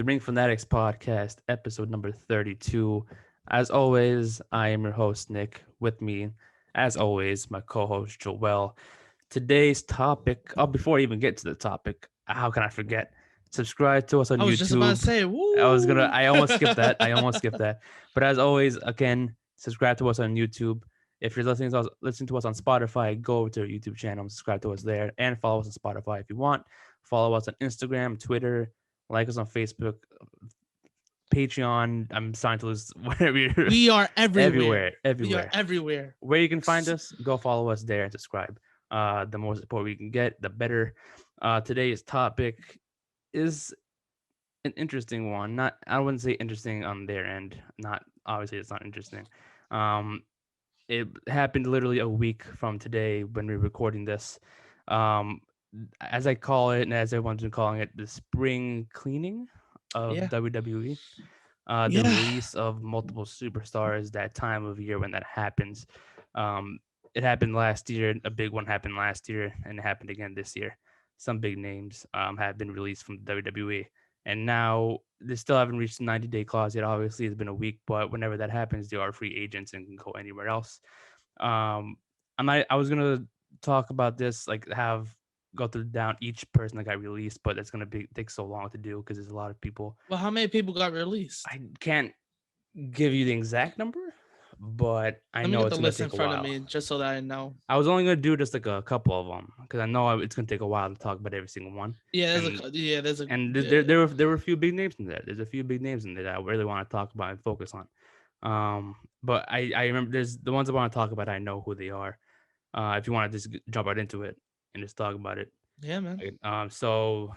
the Ring Fanatics Podcast, episode number 32. As always, I am your host, Nick. With me, as always, my co-host, Joel. Today's topic, before I even get to the topic, how can I forget? Subscribe to us on I was just about to YouTube. say, woo. I almost skipped that. But as always, again, subscribe to us on YouTube. If you're listening to us on Spotify, go over to our YouTube channel, subscribe to us there, and follow us on Spotify if you want. Follow us on Instagram, Twitter, like us on Facebook, Patreon. I'm starting to lose whatever you're We are everywhere. We are everywhere. everywhere. Where you can find us, go follow us there and subscribe. The more support we can get, the better. Today's topic is an interesting one. Not, I wouldn't say interesting on their end. Not obviously, it's not interesting. Um, it happened literally a week from today when we're recording this. Um, as I call it, and as everyone's been calling it, the spring cleaning of Yeah. WWE. The Yeah. release of multiple superstars, that time of year when that happens. Um, it happened last year. A big one happened last year, and it happened again this year. Some big names have been released from WWE, and now they still haven't reached the 90-day clause yet. Obviously, it's been a week, but whenever that happens, they are free agents and can go anywhere else. Um, I was gonna talk about this, like have go through down each person that got released, but it's gonna be take so long to do because there's a lot of people. Well, how many people got released? I can't give you the exact number, but I Let me know get it's the gonna list in take a front of while. me just so that I know. I was only gonna do just like a couple of them because I know it's gonna take a while to talk about every single one. Yeah, And there's a and yeah. there were a few big names in there. There's a few big names in there that I really want to talk about and focus on. But I remember there's the ones I want to talk about. I know who they are. If you want to just jump right into it and just talk about it. Yeah, man. So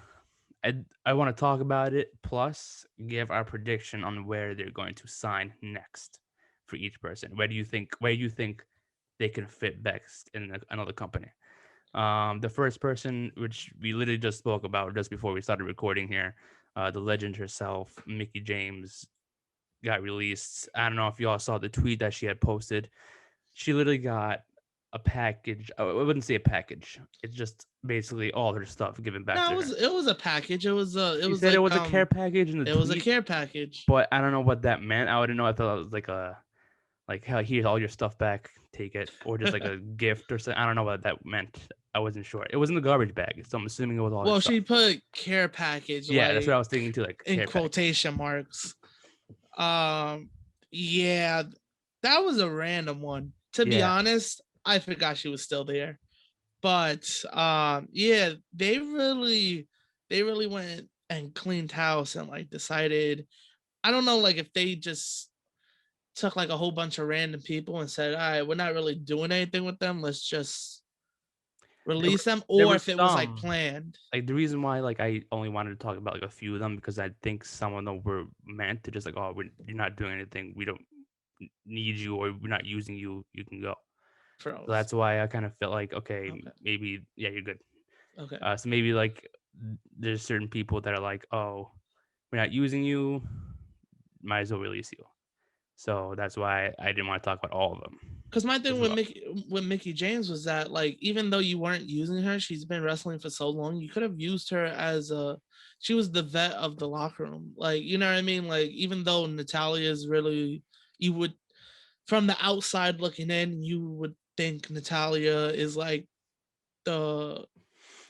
I want to talk about it, plus give our prediction on where they're going to sign next for each person. Where do you think they can fit best in another company? The first person, which we literally just spoke about just before we started recording here, the legend herself, Mickie James, got released. I don't know if y'all saw the tweet that she had posted. She literally got a package. I wouldn't say a package. It's just basically all her stuff given back No, to her. it was a package. She said it was a care package in the it was a tweet, care package. but I don't know what that meant. I wouldn't know. I thought it was like hell, here's all your stuff back, take it, or just like a gift or something. I don't know what that meant. I wasn't sure. It was in the garbage bag, so I'm assuming it was all her Well, stuff. she put care package Yeah, that's what I like was thinking too, like in care package. quotation marks. Yeah, that was a random one. To be Yeah, honest, I forgot she was still there. But yeah, they really went and cleaned house and like decided. I don't know, like if they just took like a whole bunch of random people and said, "All right, we're not really doing anything with them. Let's just release them," there or were if it was like some. planned. Like the reason why like I only wanted to talk about like a few of them because I think some of them were meant to just like, oh, you're not doing anything, we don't need you, or we're not using you, you can go. So Froze. that's why I kind of felt like, okay, Okay. maybe, yeah, you're good. Okay. So maybe like there's certain people that are like, oh, we're not using you, might as well release you. So that's why I didn't want to talk about all of them. Because my thing This with Mickie James was that like even though you weren't using her, she's been wrestling for so long. You could have used her as a. She was the vet of the locker room. Like you know what I mean. Like even though Natalia is really, you would from the outside looking in, you would think Natalia is like the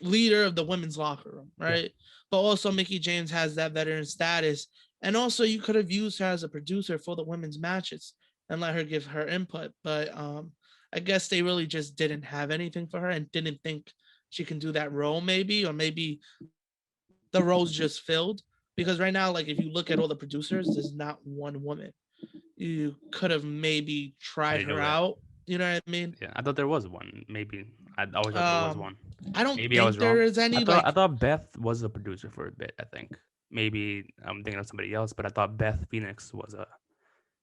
leader of the women's locker room, yeah, right? But also Mickie James has that veteran status. And also you could have used her as a producer for the women's matches and let her give her input. But I guess they really just didn't have anything for her and didn't think she can do that role, maybe, or maybe the role's just filled. Because right now, like if you look at all the producers, there's not one woman. You could have maybe I tried didn't her know that. out. You know what I mean? Yeah, I thought there was one. Maybe I always thought there was Um, one. I don't Maybe I was think there wrong. is I any thought I like thought Beth was a producer for a bit. I think maybe I'm thinking of somebody else, but I thought Beth Phoenix was a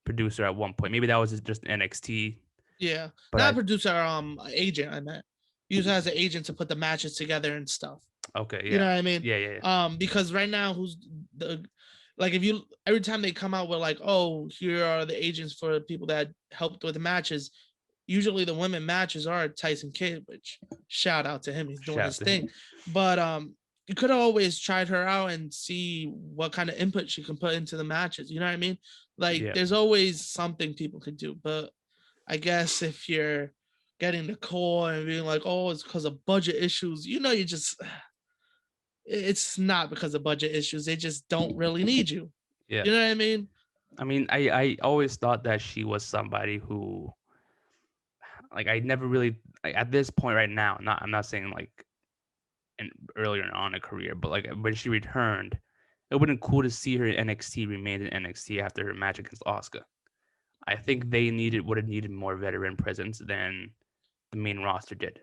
producer at one point. Maybe that was just NXT. yeah, But not I a producer, agent. I meant use her as an agent to put the matches together and stuff. okay, You yeah, know what I mean? yeah. Because right now, who's the like if you every time they come out with like, oh, here are the agents for people that helped with the matches. Usually the women matches are Tyson Kidd, which shout out to him, he's doing Shout out his to him. thing. But you could have always tried her out and see what kind of input she can put into the matches. You know what I mean? Like Yeah. there's always something people can do. But I guess if you're getting the call and being like, oh, it's because of budget issues, you just it's not because of budget issues. They just don't really need you. Yeah. You know what I mean? I mean, I always thought that she was somebody who, like, I never really, like, at this point right now, I'm not saying like in earlier on in her career, but like when she returned, it would have been cool to see her in NXT, remain in NXT after her match against Asuka. I think they would have needed more veteran presence than the main roster did.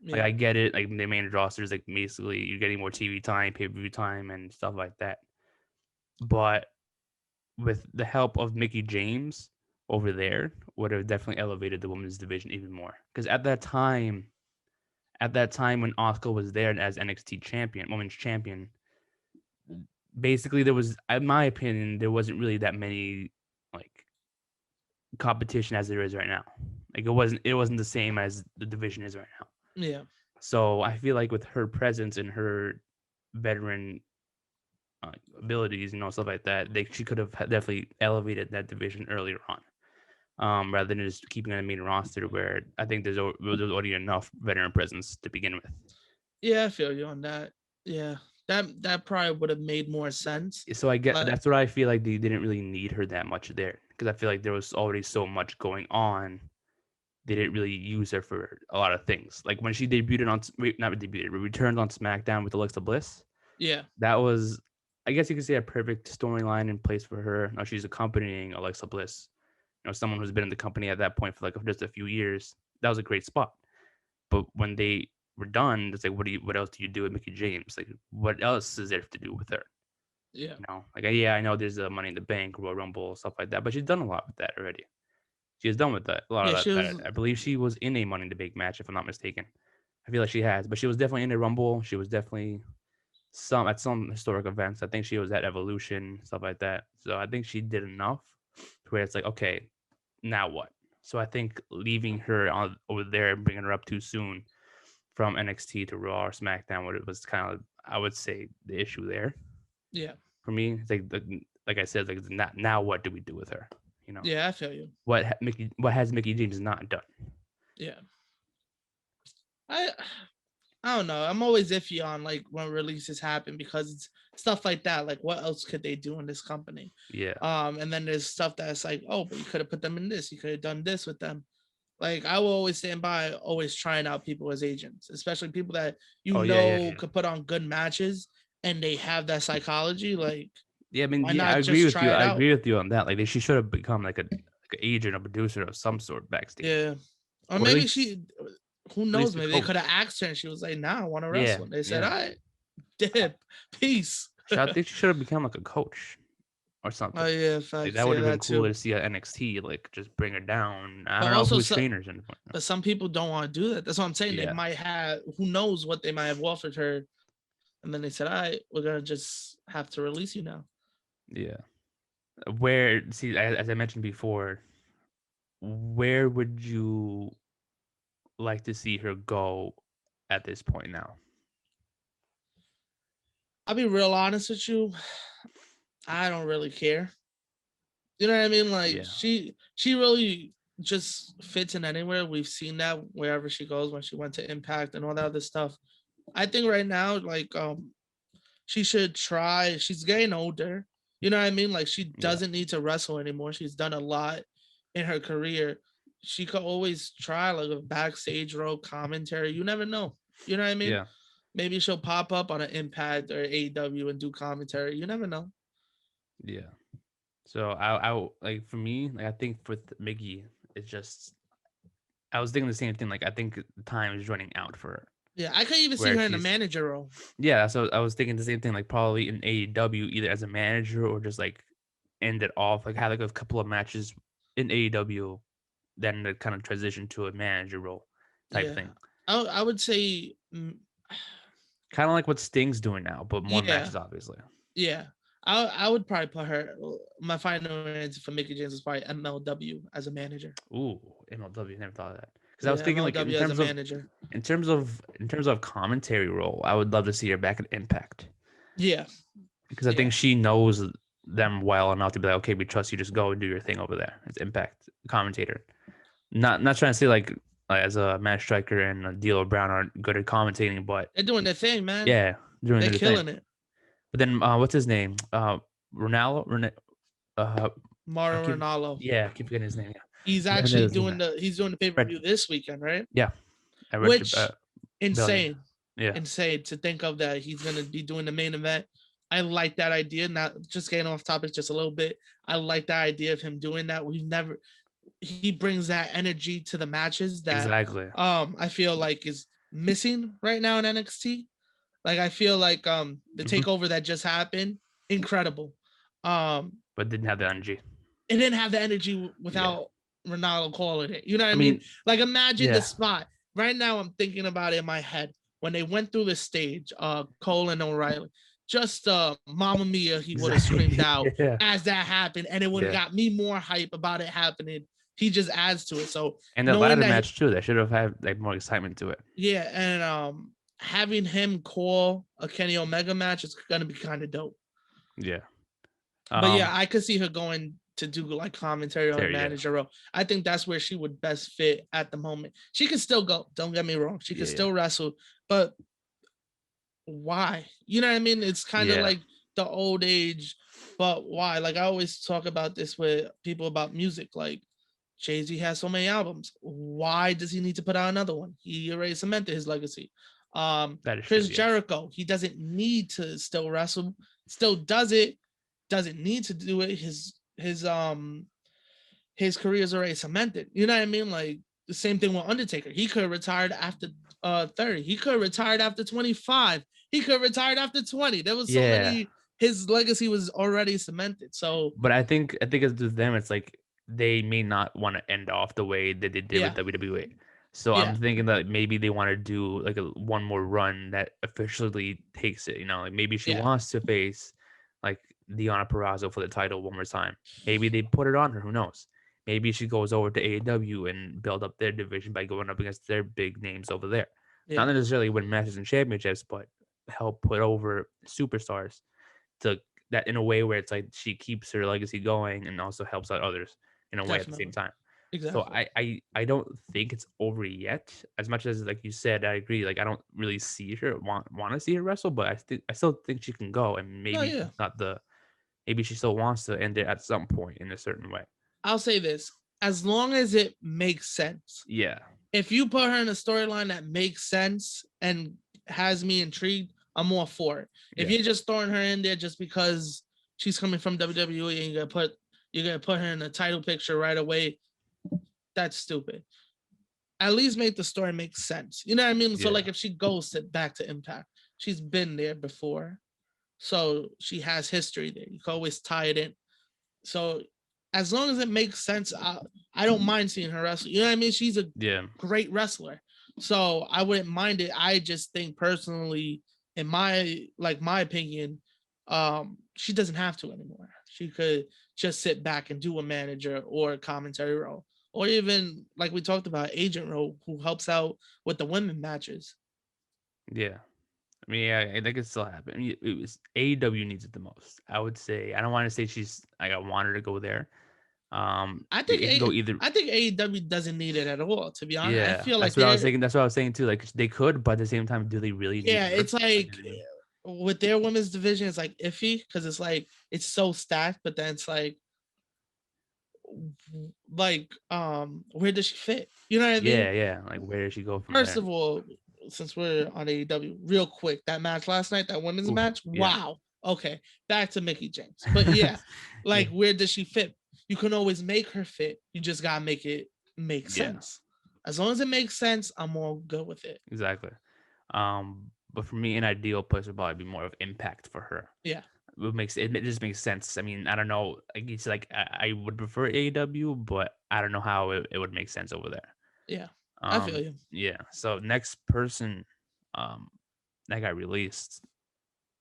Like, Yeah. I get it, like the main roster is like basically you're getting more TV time, pay per view time, and stuff like that. But with the help of Mickie James over there, would have definitely elevated the women's division even more. Because at that time when Asuka was there as NXT champion, women's champion, basically there was, in my opinion, there wasn't really that many like competition as there is right now. Like it wasn't the same as the division is right now. Yeah. So I feel like with her presence and her veteran abilities, stuff like that, she could have definitely elevated that division earlier on. Rather than just keeping on the main roster where I think there's already enough veteran presence to begin with. Yeah, I feel you on that. Yeah. That probably would have made more sense. So I get But that's what I feel like they didn't really need her that much there because I feel like there was already so much going on. They didn't really use her for a lot of things. Like when she debuted not debuted, but returned on SmackDown with Alexa Bliss. yeah. That was, I guess you could say, a perfect storyline in place for her. Now she's accompanying Alexa Bliss, someone who's been in the company at that point for like just a few years. That was a great spot. But when they were done, it's like, what else do you do with Mickie James? Like, what else is there to do with her? Yeah. Like, yeah, I know there's a Money in the Bank, Royal Rumble, stuff like that, but she's done a lot with that already. She has done with that a lot Yeah, of she that. was I believe she was in a Money in the Bank match, if I'm not mistaken. I feel like she has, but she was definitely in a Rumble. She was definitely some historic events. I think she was at Evolution, stuff like that. So I think she did enough to where it's like, okay, now what? So I think leaving her over there and bringing her up too soon from NXT to Raw or SmackDown, what it was kind of, I would say, the issue there yeah. for me. It's like I said, like now what do we do with her? Yeah, I feel you. What has Mickie James not done? Yeah. I I don't know. I'm always iffy on like when releases happen because it's stuff like that. Like, what else could they do in this company? Yeah. And then there's stuff that's like, oh, but you could have put them in this. You could have done this with them. Like, I will always stand by, always trying out people as agents, especially people that Oh yeah, yeah, yeah. could put on good matches and they have that psychology. Like, Yeah, I mean, why yeah, I not agree just with try you. it I out? agree with you on that. Like, she should have become like an agent or producer of some sort backstage, Yeah. Or or maybe she, who at knows? least a Maybe they could have coach. asked her and she was like, nah, I want to Yeah, wrestle. And they said, yeah. all right, dip, peace. I think she should have become like a coach or Oh something. yeah, Like facts. that would Yeah, have been that cooler too. to see at NXT. Like just bring her down. I But don't know also, who's trainers in the point. but some people don't want to do that. That's what I'm saying. They Yeah, might have, who knows what they might have offered her, and then they said, "All right, we're gonna just have to release you now." yeah. Where see, as I mentioned before, where would you like to see her go at this point now? I'll be real honest with you. I don't really care. You know what I mean? Like Yeah, she really just fits in anywhere. We've seen that wherever she goes when she went to Impact and all that other stuff. I think right now, like she should try. She's getting older. You know what I mean? Like she yeah, doesn't need to wrestle anymore. She's done a lot in her career. She could always try like a backstage role commentary. You never know. You know what I mean? yeah, Maybe she'll pop up on an Impact or AEW and do commentary. You never know. yeah. So I like for me, like I think with Miggy, it's just I was thinking the same thing. Like I think the time is running out for her. Yeah, I could even see Where her in a she's manager role. Yeah, so I was thinking the same thing. Like probably in AEW, either as a manager or just like end it off. Like have like a couple of matches in AEW, then to kind of transition to a manager role type Yeah, thing. I would say, Kind of like what Sting's doing now, but more yeah, matches, obviously. yeah. I would probably put her. My final answer for Mickey James is probably MLW as a manager. Ooh, MLW. Never thought of that. Because I was thinking like MLW as a manager. in terms of commentary role, I would love to see her back at Impact. Yeah. Because I Yeah. think she knows them well enough to be like, okay, we trust you. Just go and do your thing over there. It's Impact commentator. Not trying to say like as a Matt Striker and D'Lo Brown aren't good at commentating, but They're doing their thing, man. yeah, doing They're their killing thing. it. But then what's his name? Ronaldo. I Mauro keep, Ronaldo. yeah, I keep forgetting his name. Yeah. He's Yeah, actually his name. doing the pay-per-view this weekend, right? Yeah, I read Which Billy. insane. Yeah, Insane to think of that he's gonna be doing the main event. I like that idea. Not just getting off topic just a little bit. I like the idea of him doing that. He brings that energy to the matches that exactly. I feel like is missing right now in NXT. Like I feel like the takeover that just happened, incredible. But didn't have the energy. It didn't have the energy without Ronaldo calling it. You know what I mean? Like imagine the spot. Right now I'm thinking about it in my head when they went through the stage, Cole and O'Reilly. Just Mamma Mia, he would have screamed out as that happened, and it would have got me more hype about it happening. He just adds to it. So and the ladder match too, that should have had like more excitement to it. Yeah, and having him call a Kenny Omega match is gonna be kind of dope. Yeah. But yeah, I could see her going to do like commentary or manager role. I think that's where she would best fit at the moment. She can still go. Don't get me wrong. She can still wrestle, but why? You know what I mean? It's kind of like the old age, but why? Like I always talk about this with people about music. Like Jay-Z has so many albums. Why does he need to put out another one? He already cemented his legacy. Chris Jericho, he doesn't need to still wrestle. Still does it. Doesn't need to do it. His career is already cemented. You know what I mean? Like the same thing with Undertaker. He could have retired after 30. He could have retired after 25. He could have retired after 20. There was so many. His legacy was already cemented. So, but I think it's to them. It's like they may not want to end off the way that they did with WWE. So I'm thinking that maybe they want to do like one more run that officially takes it. You know, like maybe she wants to face like Deonna Purrazzo for the title one more time. Maybe they put it on her. Who knows? Maybe she goes over to AEW and build up their division by going up against their big names over there. Not necessarily win matches and championships, but help put over superstars to that in a way where it's like she keeps her legacy going and also helps out others in a way at the same time. Exactly. So I don't think it's over yet. As much as like you said, I agree. Like I don't really see her want to see her wrestle, but I still think she can go, and maybe not maybe she still wants to end it at some point in a certain way. I'll say this: as long as it makes sense. Yeah. If you put her in a storyline that makes sense and has me intrigued, I'm all for it. If you're just throwing her in there just because she's coming from WWE and you're gonna put her in a title picture right away, that's stupid. At least make the story make sense. You know what I mean? So like if she goes back to Impact, she's been there before. So she has history there. You can always tie it in. So as long as it makes sense, I don't mind seeing her wrestle. You know what I mean? She's a great wrestler. So I wouldn't mind it. I just think personally, in my opinion, she doesn't have to anymore. She could just sit back and do a manager or a commentary role. Or even, like we talked about, agent role who helps out with the women matches. Yeah. I mean, I think it still happened. I mean, it was AEW needs it the most. I would say. I don't want to say she's like I want her to go there. I think it can go either. I think AEW doesn't need it at all. To be honest, I feel like that's what I was thinking. That's what I was saying too. Like they could, but at the same time, do they really? Yeah, it's like with their women's division, it's like iffy because it's like it's so stacked, but then it's like where does she fit? You know what I mean? Yeah. Like where does she go from First of all, since we're on AEW, real quick, that match last night, that women's match, wow. Okay, back to Mickie James. But yeah, like where does she fit? You can always make her fit. You just gotta make it make sense. As long as it makes sense, I'm all good with it. Exactly. But for me, an ideal place would probably be more of Impact for her. Yeah. It just makes sense. I mean, I don't know. It's like I would prefer AEW, but I don't know how it would make sense over there. Yeah, I feel you. Yeah. So next person, that got released.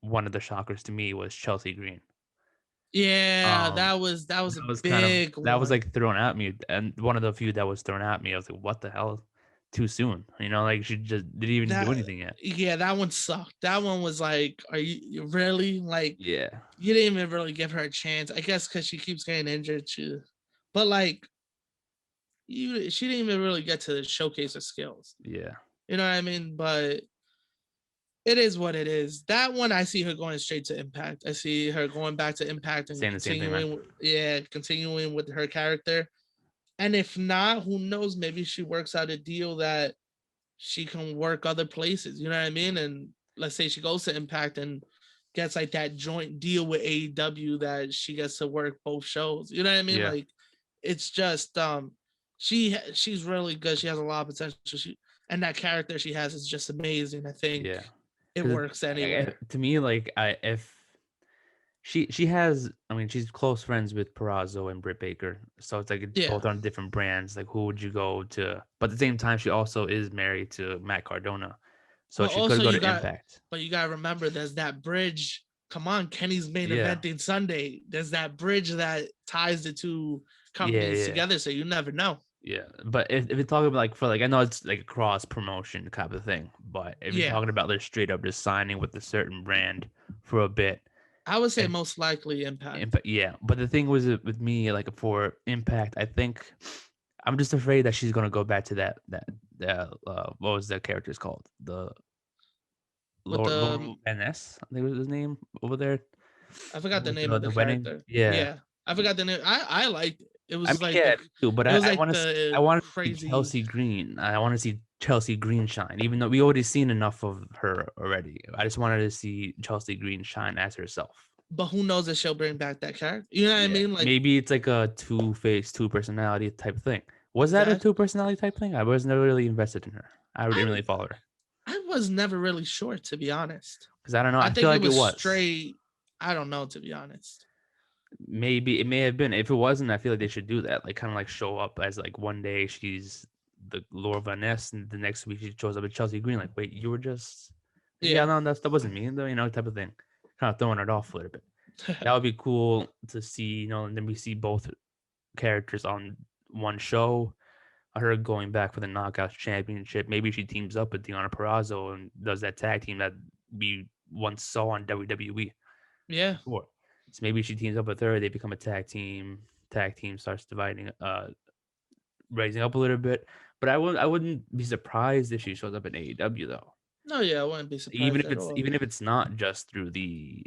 One of the shockers to me was Chelsea Green. Yeah, that was a big one. That was like thrown at me, and one of the few that was thrown at me. I was like, "What the hell?" too soon. You know, like she just didn't even do That anything yet. yeah, that one sucked. That one was like, are you really like? Yeah, You didn't even really give her a chance. I guess because she keeps getting injured too. But like, she didn't even really get to showcase her skills. yeah, You know what I mean? But it is what it is. That one, I see her going straight to Impact. I see her going back to Impact and saying the same thing, man. continuing with her character. And if not, who knows? Maybe she works out a deal that she can work other places. You know what I mean? And let's say she goes to Impact and gets like that joint deal with AEW that she gets to work both shows. You know what I mean? Yeah, Like, it's just she's really good. She has a lot of potential. And that character she has is just amazing. I think yeah. it Because works anywhere. to me, like, if she has, I mean, she's close friends with Perazzo and Britt Baker, so it's like Yeah. both on different brands. Like, who would you go to? But at the same time, she also is married to Matt Cardona, so But she could also go to Impact. you got to remember there's that bridge. Come on, Kenny's main Yeah, eventing Sunday. There's that bridge that ties the two yeah, companies yeah, together, so you never know. yeah. But if you're talking about like for like, I know it's like a cross promotion type of thing, but if you're Yeah. talking about like straight up just signing with a certain brand for a bit, I would say and most likely Impact. Impact, yeah. But the thing was with me, like for Impact, I think I'm just afraid that she's gonna go back to that what was that character's called? The With Lord the Laurel NS, I think was his name over there. I forgot the With name of the the wedding. character. Yeah. Yeah, I forgot the name. I liked it. It I mean, was like yeah, me too. But it was I like want to I the want to see crazy. Chelsea Green. I want to see Chelsea Green shine, even though we already seen enough of her already. I just wanted to see Chelsea Green shine as herself. But who knows if she'll bring back that character? You know what I Yeah, mean? Like, maybe it's like a two face, two personality type thing. Was that a exactly. two personality type thing? I was never really invested in her. I didn't I really follow her I was never really sure, to be honest. because I don't know. I I feel think it like it was was. straight. I don't know, to be honest. Maybe it may have been. If it wasn't, I feel like they should do that. Like kind of like show up as like one day she's the Laura Van Ness, and the next week she shows up at Chelsea Green. Like, wait, you were just yeah, Yeah. no, that wasn't me, though. You know, type of thing. Kind of throwing it off a little bit. That would be cool to see. You know, and then we see both characters on one show. Her going back for the Knockouts Championship. Maybe she teams up with Deonna Purrazzo and does that tag team that we once saw on WWE Yeah. before. So maybe she teams up with her. They become a tag team. Tag team starts dividing, raising up a little bit. But I wouldn't be surprised if she shows up in AEW though. No, yeah, I wouldn't be surprised at all. Even if it's not just through the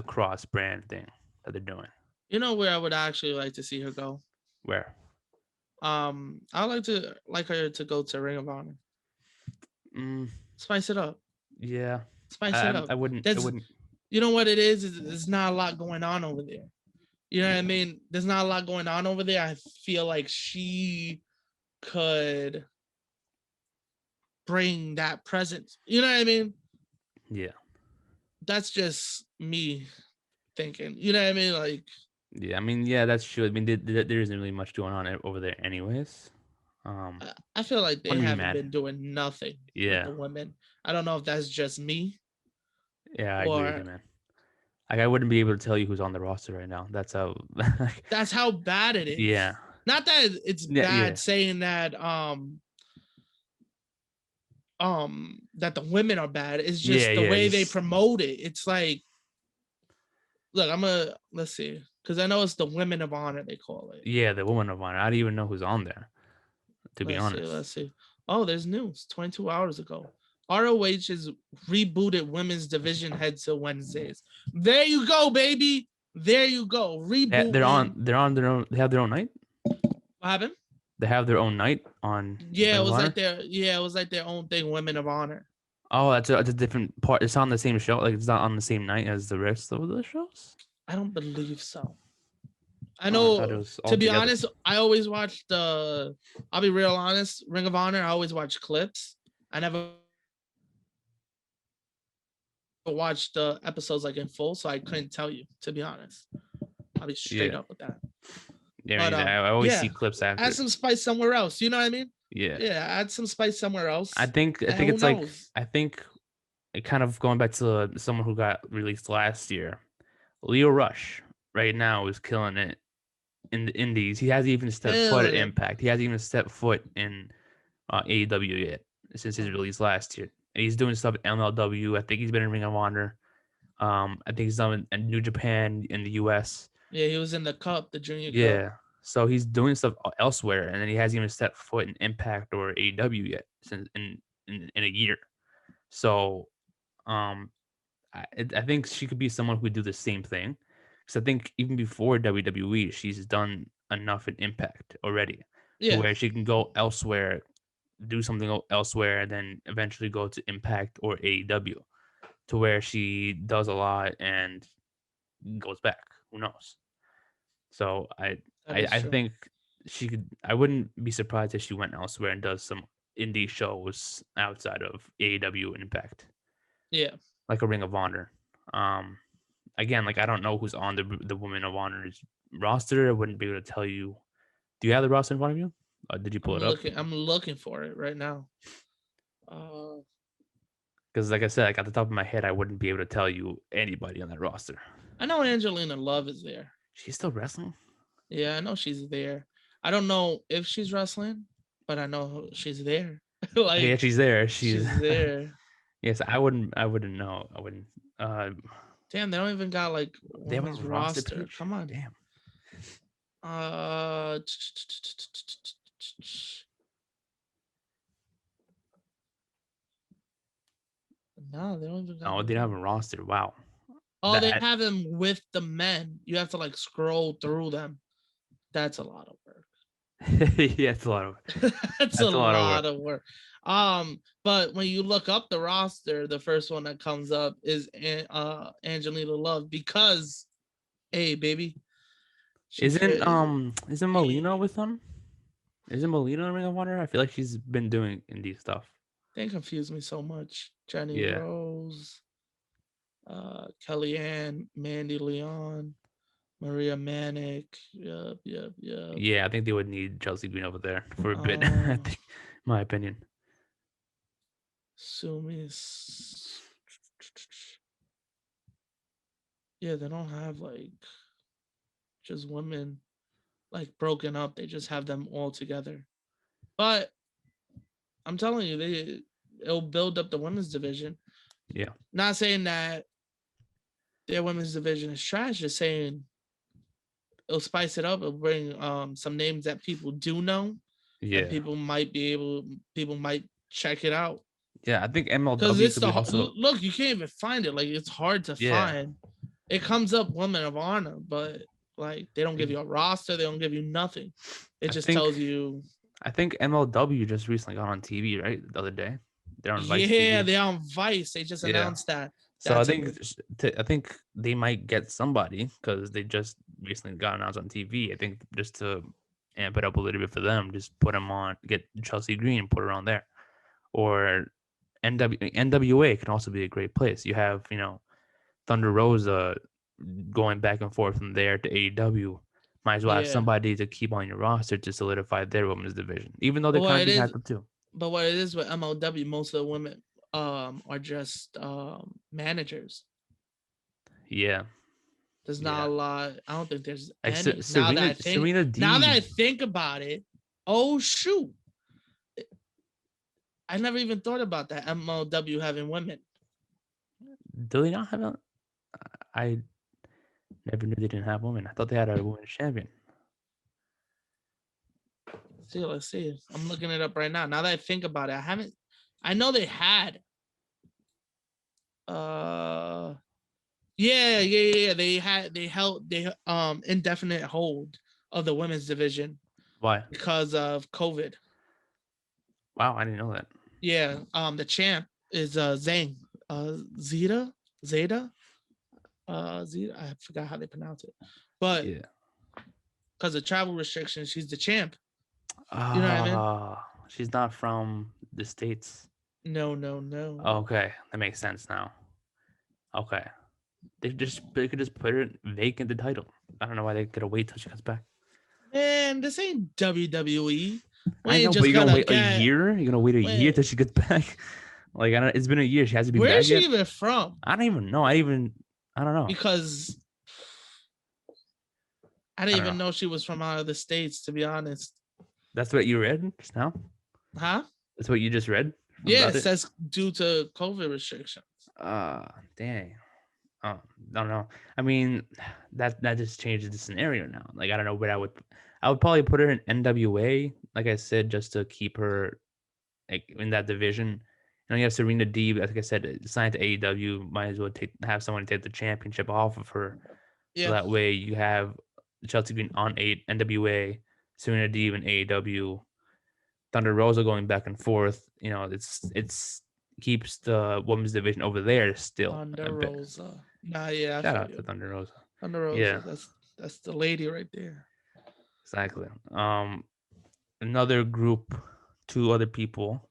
cross brand thing that they're doing. You know where I would actually like to see her go? Where? I would like her to go to Ring of Honor. Mm, Spice it up. yeah, Spice it up. I wouldn't. I That's wouldn't. you know what it is there's not a lot going on over there. You know what I Yeah, mean? There's not a lot going on over there. I feel like she could bring that presence. You know what I mean? yeah, That's just me thinking. You know what I mean? Like, yeah. I mean, yeah, that's true. I mean, there isn't really much going on over there, anyways. I feel like they Wouldn't be haven't mad. been doing nothing with Yeah, the women. I don't know if that's just me yeah, I agree with you, or man. Like, I wouldn't be able to tell you who's on the roster right now. That's how. that's how bad it is. Yeah, Not that it's yeah, yeah, bad saying that the women are bad. It's yeah, just the yeah. way they Just promote it. It's like, look, let's see, because I know it's the Women of Honor they call it. yeah, the Woman of Honor. I don't even know who's on there, to be Let's see, honest. let's see. Oh, there's news 22 hours ago. ROH is rebooted women's division head to Wednesdays. There you go, baby. There you go. Rebooting. They're on their own. They have their own night. What happened? They have their own night on Yeah, Ring it of was like Honor. their own thing, Women of Honor. Oh, that's a different part. It's on the same show. Like it's not on the same night as the rest of the shows. I don't believe so. I Oh, I thought it know, was to all be together. honest, I always watch I'll be real honest, Ring of Honor, I always watch clips. I never watched the episodes like in full, so I couldn't tell you, to be honest. I'll be straight Yeah, up with that. yeah. I But mean, I always see yeah, clips add after. some spice somewhere else. You know what I mean? Yeah, Yeah, add some spice somewhere else. I And think who it's like knows? I think it kind of going back to someone who got released last year. Leo Rush right now is killing it in the indies. He hasn't even stepped foot at Killing it. Impact. He hasn't even stepped foot in AEW yet since his Oh. release last year. And he's doing stuff at MLW. I think he's been in Ring of Honor. I think he's done in New Japan in the US. Yeah, he was in the cup, the junior cup. Yeah. So he's doing stuff elsewhere, and then he hasn't even stepped foot in Impact or AEW yet since in a year. So um, I think she could be someone who would do the same thing. Because I think even before WWE, she's done enough in Impact already to Yeah, where she can go elsewhere, do something elsewhere, and then eventually go to Impact or AEW to where she does a lot and goes back. Who knows? So that is I true. think she could. I wouldn't be surprised if she went elsewhere and does some indie shows outside of AEW and Impact, Yeah, like a Ring of Honor. Um, Again, like I don't know who's on the Women of Honor's roster. I wouldn't be able to tell you. Do you have the roster in front of you? Did you pull I'm it up? looking. I'm looking for it right now. Uh, Because like I said, like at the top of my head, I wouldn't be able to tell you anybody on that roster. I know Angelina Love is there. She's still wrestling. Yeah, I know she's there. I don't know if she's wrestling, but I know she's there. Like Yeah, she's there. She's she's there. yes. I wouldn't. I wouldn't know. I wouldn't. Uh, Damn, they don't even got like they have a women's roster roster. page. Come on. Damn. Uh, no, they don't even got No, no they don't have a women. roster. Wow. Oh, they That have them with the men. You have to like scroll through them. That's a lot of work. yeah, it's a lot of That's a that's a lot of lot work. of work. But when you look up the roster, the first one that comes up is Angelina Love because, hey, baby, she fit. Isn't Molina with them? Isn't Molina in Ring of Honor? I feel like she's been doing indie stuff. They confuse me so much. Jenny Yeah. Rose, Kellyanne, Mandy Leon, Maria Manic. Yep, yep, yep. Yeah, I think they would need Chelsea Green over there for a bit. I Uh, think, my opinion. Sumi. Yeah, they don't have like just women like broken up. They just have them all together. But I'm telling you, it'll build up the women's division. Yeah. Not saying that their women's division is trash, just saying it'll spice it up. It'll bring some names that people do know, and Yeah. people might check it out. Yeah, I think Because MLW it's could be also look, you can't even find it. Like it's hard to yeah. find. It comes up Women of Honor, but like they don't give you a roster, they don't give you nothing. It I just think tells you, I think MLW just recently got on TV, right? The other day. They're on Vice yeah, TV. they're on Vice. They just Yeah. announced that. So That's a good. I think they might get somebody because they just recently got announced on TV. I think just to amp it up a little bit for them, just put them on, get Chelsea Green and put her on there. Or NWA can also be a great place. You have, Thunder Rosa going back and forth from there to AEW. Might as well have Yeah. somebody to keep on your roster to solidify their women's division, even though But they're what kind of it being is, hyped up too. but what it is with MLW, most of the women are just managers. Yeah, There's not yeah. a lot. I don't think there's Like any. Serena Now that I Deeb. think about it, oh shoot. I never even thought about that. MLW having women. Do they not have a? I never knew they didn't have women. I thought they had a women's champion. Let's see. I'm looking it up right now. Now that I think about it, I haven't. I know they had. Uh, yeah. They held indefinite hold of the women's division Why? because of COVID. Wow, I didn't know that. Yeah. The champ is Zhang. Zeta. Zeta. Zeta. I forgot how they pronounce it, but Yeah. because of travel restrictions, she's the champ. You know what I mean? She's not from the States. No, no, no. Okay, that makes sense now. Okay. They could just put her vacant the title. I don't know why they gotta wait till she comes back. Man, this ain't WWE. We I ain't know, but just you're gonna gonna wait a get. year? You're gonna wait a year Wait, till she gets back? Like I don't it's been a year. She hasn't been where is back she yet? even from? I don't even know. I don't know. Because I I didn't don't even know. know she was from out of the states. To be honest, That's what you read just now? huh? That's what you just read Yeah, about it it. says due to COVID restrictions. Dang. Oh, I don't know. I mean, that just changes the scenario now. Like I don't know what I would. I would probably put her in NWA, like I said, just to keep her like in that division. And you have Serena Deeb, like I said, signed to AEW. Might as well have someone take the championship off of her, so Yeah. that way you have Chelsea Green on NWA, Serena Deeb in AEW, Thunder Rosa going back and forth. You know, it's keeps the women's division over there still a Thunder bit. Rosa. Nah, yeah, I Shout feel out to you. Thunder Rosa. Thunder Rosa. Yeah, That's the lady right there. exactly. Another group, two other people,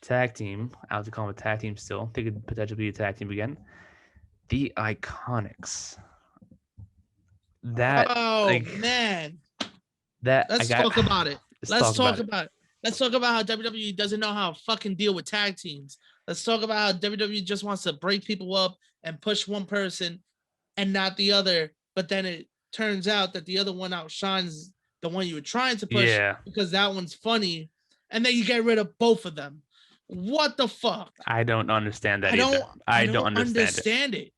tag team. I have to call them a tag team still. They could potentially be a tag team again. The Iconics. That Oh like man. that I Let's got. talk about it. Let's Let's talk talk about it. about it. Let's talk about how WWE doesn't know how to fucking deal with tag teams. Let's talk about how WWE just wants to break people up and push one person and not the other. But then it turns out that the other one outshines the one you were trying to push Yeah, because that one's funny. And then you get rid of both of them. What the fuck? I don't understand that I don't either. I I don't don't understand it. understand it.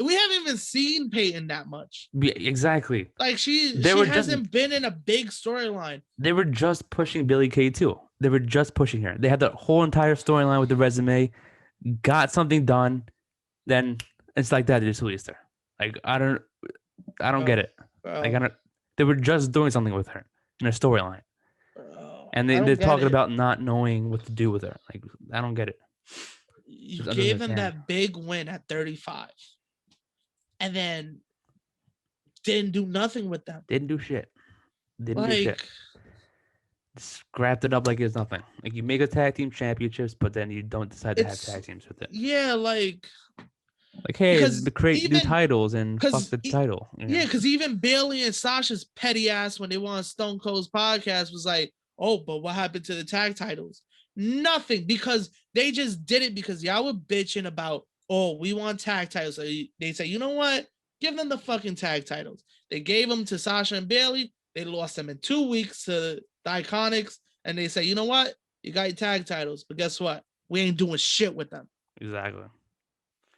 We haven't even seen Peyton that much. Exactly. Like They she were just hasn't been in a big storyline. they were just pushing Billy Kay too. They were just pushing her. They had the whole entire storyline with the resume, got something done, then it's like that. They just released her. Like I don't get Bro, it. Like I bro, don't. They were just doing something with her in a storyline, bro. and I they're don't get talking it. about not knowing what to do with her. Like I don't get it. You Just I don't gave him understand. that big win at 35 and then didn't do nothing with them. Didn't do shit. Didn't do shit. Like, Scrapped it up like it's nothing. Like you make a tag team championships, but then you don't decide to have it's, tag teams with it. yeah, like, Like, hey, because create new even, titles and fuck because, the title. yeah, because even Bailey and Sasha's petty ass when they were on Stone Cold's podcast was like, oh, but what happened to the tag titles? Nothing, because they just did it because y'all were bitching about, oh, we want tag titles. So they say, you know what? Give them the fucking tag titles. They gave them to Sasha and Bailey. They lost them in 2 weeks to the Iconics. And they say, you know what? You got your tag titles. But guess what? We ain't doing shit with them. Exactly.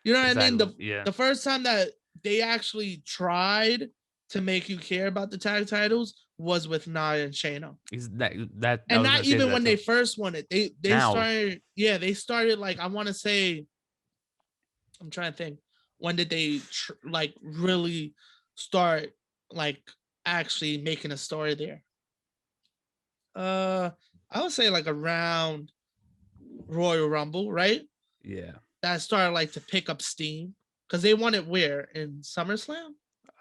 You know what I mean? Exactly. Yeah. The first time that they actually tried to make you care about the tag titles was with Nia and Shayna. I And was not gonna say even that when too. they first won it. They Now, started, yeah, they started like, I want to say, I'm trying to think, when did they like really start like actually making a story there? I would say like around Royal Rumble, right? yeah. That started like to pick up steam because they won it where in SummerSlam.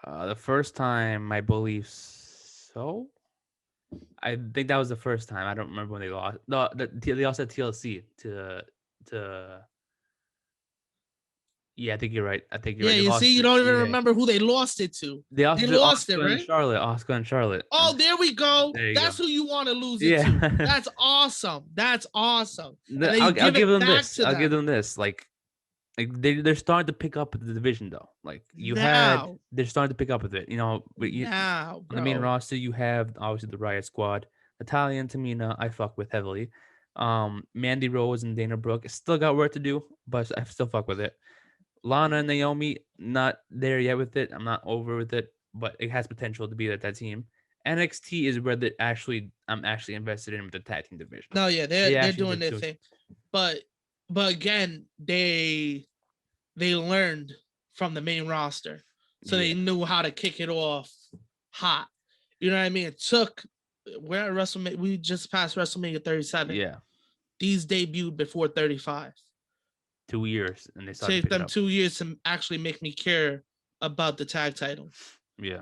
The first time I believe so. I think that was the first time. I don't remember when they lost. No, they also had TLC to. Yeah, I think you're right. I think you're Yeah, right. They you see, lost you it. don't even Yeah. remember who they lost it to. They They also did lost it, Oscar and right? Charlotte. Oscar and Charlotte. Oh, there we go. There you That's go. who you want to lose it to. Yeah. That's awesome. That's awesome. And then you I'll give give it them back this. to I'll give them. them this. Like they're starting to pick up the division though. Like Now, they're starting to pick up with it. You know, now, on the main bro. roster you have obviously the Riot Squad, Natalia and Tamina. I fuck with heavily. Mandy Rose and Dana Brooke still got work to do, but I still fuck with it. Lana and Naomi not there yet with it. I'm not over with it, but it has potential to be that team. NXT is where I'm actually invested in with the tag team division. No, yeah, They they're actually doing did their too. thing. But again, they learned from the main roster. So they Yeah. knew how to kick it off hot. You know what I mean? It took we're at WrestleMania. We just passed WrestleMania 37. Yeah. These debuted before 35. 2 years and they started to Take pick it them up. 2 years to actually make me care about the tag title. Yeah.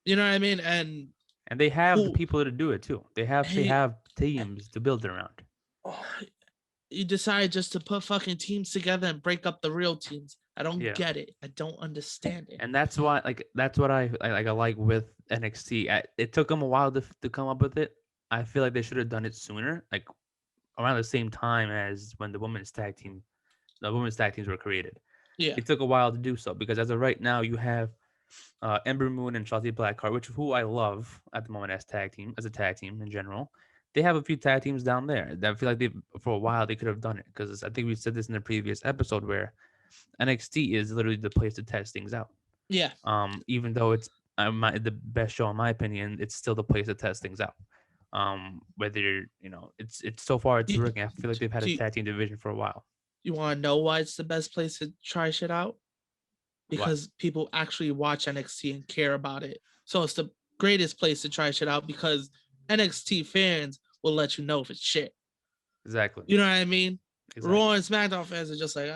You know what I mean? And they have the people to do it too. They hey, have teams to build around. oh, you decide just to put fucking teams together and break up the real teams. I don't get it. I don't understand it. And that's why, that's what I like with NXT. It took them a while to come up with it. I feel like they should have done it sooner, like around the same time as when the women's tag teams were created. Yeah. It took a while to do so because as of right now, you have Ember Moon and Shotzi Blackheart, who I love at the moment as a tag team in general. they have a few tag teams down there. I feel like they for a while they could have done it because I think we said this in the previous episode where NXT is literally the place to test things out. Yeah. Even though it's the best show in my opinion, it's still the place to test things out. Whether it's so far it's You, working. I feel like they've had a do tag team division for a while. you want to know why it's the best place to try shit out? Why? Because people actually watch NXT and care about it. So it's the greatest place to try shit out because NXT fans will let you know if it's shit. Exactly. You know what I mean? Exactly. Raw and SmackDown fans are just like,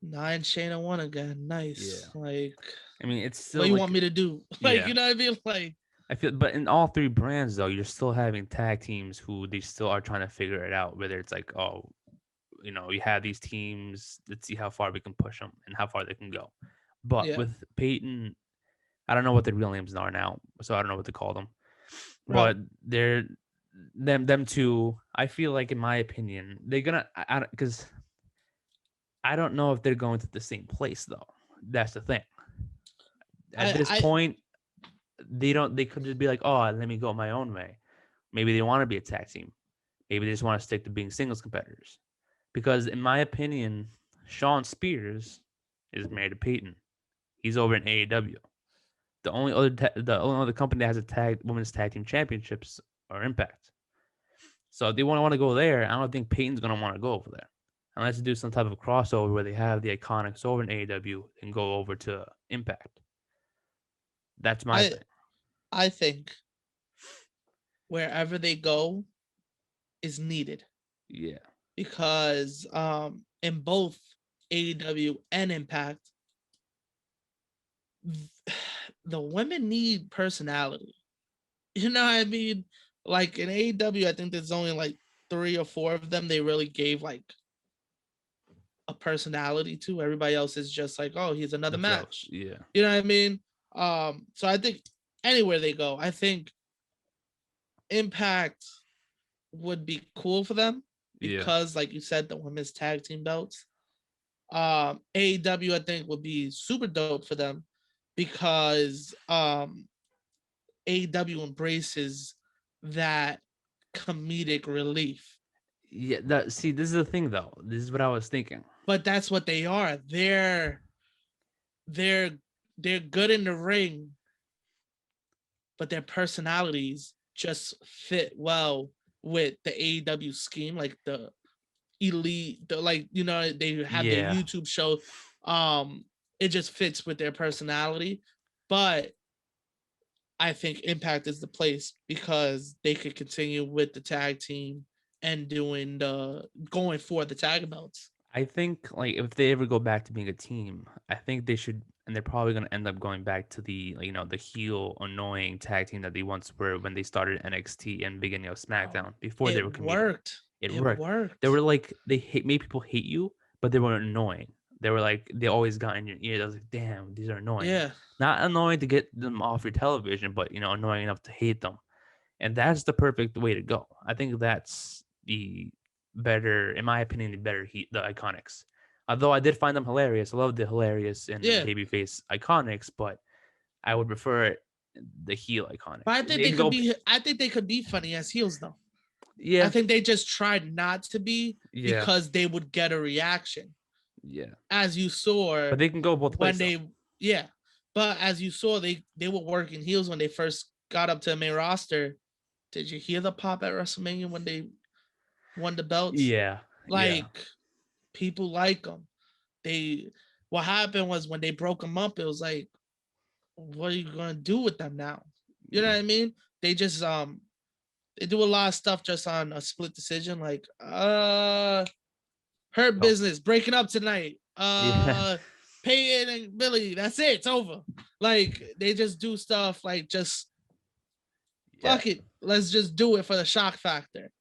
9 Shayna won again. Nice. Yeah. Like, I mean, it's still what you like want me to do? Like, yeah. you know what I mean? Like, I feel, but in all three brands though, you're still having tag teams who they still are trying to figure it out. Whether it's like, oh, you have these teams. Let's see how far we can push them and how far they can go. But yeah. with Peyton, I don't know what their real names are now, so I don't know what to call them. Right. But they're them two. I feel like, in my opinion, they're gonna because I don't know if they're going to the same place though. That's the thing. At this I point, they don't. They could just be like, oh, let me go my own way. Maybe they want to be a tag team. Maybe they just want to stick to being singles competitors. Because in my opinion, Shawn Spears is married to Peyton. He's over in AEW. The only other company that has a women's tag team championships are Impact. So if they want to go there, I don't think Peyton's gonna want to go over there. Unless they do some type of crossover where they have the Iconics over in AEW and go over to Impact. That's my I thing. I think wherever they go is needed Yeah. because in both AEW and Impact, the women need personality. You know what I mean? Like in AEW, I think there's only like 3 or 4 of them they really gave like a personality to. Everybody else is just like, oh, he's another Themselves. match. Yeah. You know what I mean? So I think anywhere they go, I think Impact would be cool for them Yeah. because, like you said, the women's tag team belts. AEW, I think, would be super dope for them because AEW embraces that comedic relief. Yeah. See, this is the thing though. This is what I was thinking. But that's what they are. They're they're good in the ring, but their personalities just fit well with the AEW scheme, like the elite, like they have their Yeah. YouTube show. It just fits with their personality. But I think Impact is the place because they could continue with the tag team and going for the tag belts. I think like if they ever go back to being a team, I think they should, and they're probably gonna end up going back to the the heel annoying tag team that they once were when they started NXT and beginning of SmackDown before they were It comedic. worked. It It worked. They worked. were like made people hate you, but they were annoying. They were like they always got in your ear. I was like, damn, these are annoying. Yeah. Not annoying to get them off your television, but annoying enough to hate them. And that's the perfect way to go. I think that's the better, in my opinion, the Iconics. Although I did find them hilarious. I love the hilarious and Yeah. babyface Iconics, but I would prefer the heel But Iconics. They can go, I think they could be funny as heels though. I yeah, think they just tried not to be yeah, because they would get a reaction. yeah. As you saw But they can go both when ways, though. they yeah. But as you saw, they were working heels when they first got up to the main roster. Did you hear the pop at WrestleMania when they won the belts? Yeah, yeah, Like people like them. They what happened was when they broke them up, it was like, what are you gonna do with them now? You know yeah. what I mean? They just they do a lot of stuff just on a split decision, like Hurt Oh, Business breaking up tonight. yeah, Peyton and Billy, that's it, it's over. Like they just do stuff like just yeah, fuck it, let's just do it for the shock factor.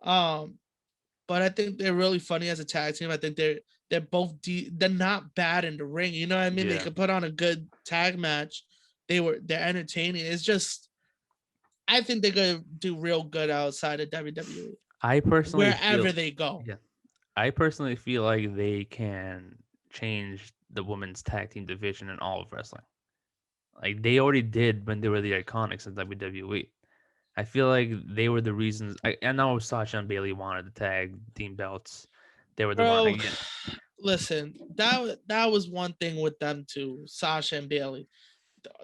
Um, but I think they're really funny as a tag team. I think they're both they're not bad in the ring. You know what I mean? They yeah. could put on a good tag match. They're entertaining. It's just I think they're gonna do real good outside of WWE I personally wherever feel, they go. yeah, I personally feel like they can change the women's tag team division in all of wrestling. Like they already did when they were the Iconics in WWE. I feel like they were the reasons. I know Sasha and Bailey wanted the tag team belts. They were the one. Bro, Again, listen, that was one thing with them too, Sasha and Bailey.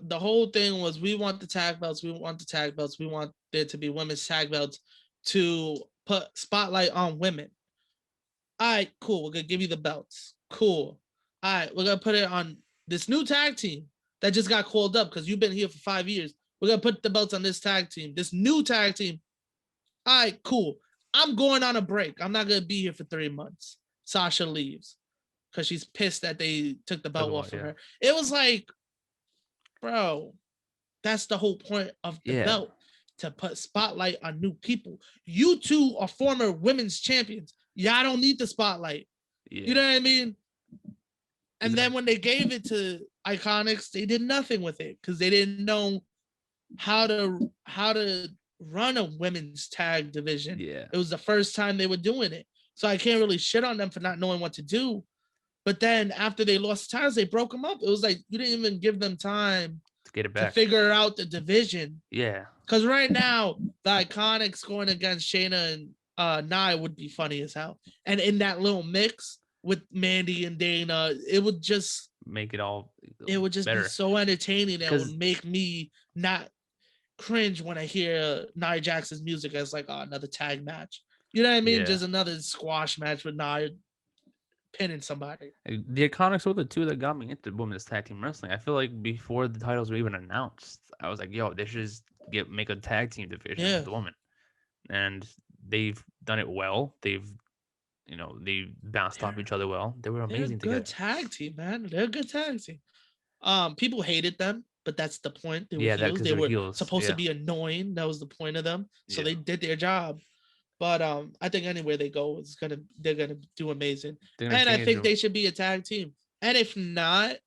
The whole thing was we want the tag belts, we want the tag belts, we want there to be women's tag belts to put spotlight on women. All right, cool. We're gonna give you the belts. Cool. All right, we're gonna put it on this new tag team that just got called up because you've been here for 5 years. We're gonna put the belts on this tag team, this new tag team. All right, cool. I'm going on a break. I'm not gonna be here for 3 months. Sasha leaves because she's pissed that they took the belt off of her. It was like, bro, that's the whole point of the belt, to put spotlight on new people. You two are former women's champions. Y'all don't need the spotlight. Yeah. You know what I mean? And then when they gave it to Iconics, they did nothing with it because they didn't know how to run a women's tag division. Yeah. It was the first time they were doing it. So I can't really shit on them for not knowing what to do. But then after they lost the titles, they broke them up. It was like you didn't even give them time to get it back, to figure out the division. Yeah. Because right now, the Iconics going against Shayna and Nia would be funny as hell. And in that little mix with Mandy and Dana, it would just make it all. It would just better. Be so entertaining that would make me not cringe when I hear Nia Jax's music as like another tag match. You know what I mean? Yeah. Just another squash match with Nia pinning somebody. The Iconics were the two that got me into women's tag team wrestling. I feel like before the titles were even announced, I was like, "Yo, they should just make a tag team division with the women," and they've done it well. They've bounced off each other well. They were amazing together. Good tag team, man. They're a good tag team. People hated them, but that's the point. They were heels. They were supposed to be annoying. That was the point of them. So they did their job. But I think anywhere they go, they're gonna do amazing. And I think they should be a tag team. And if not,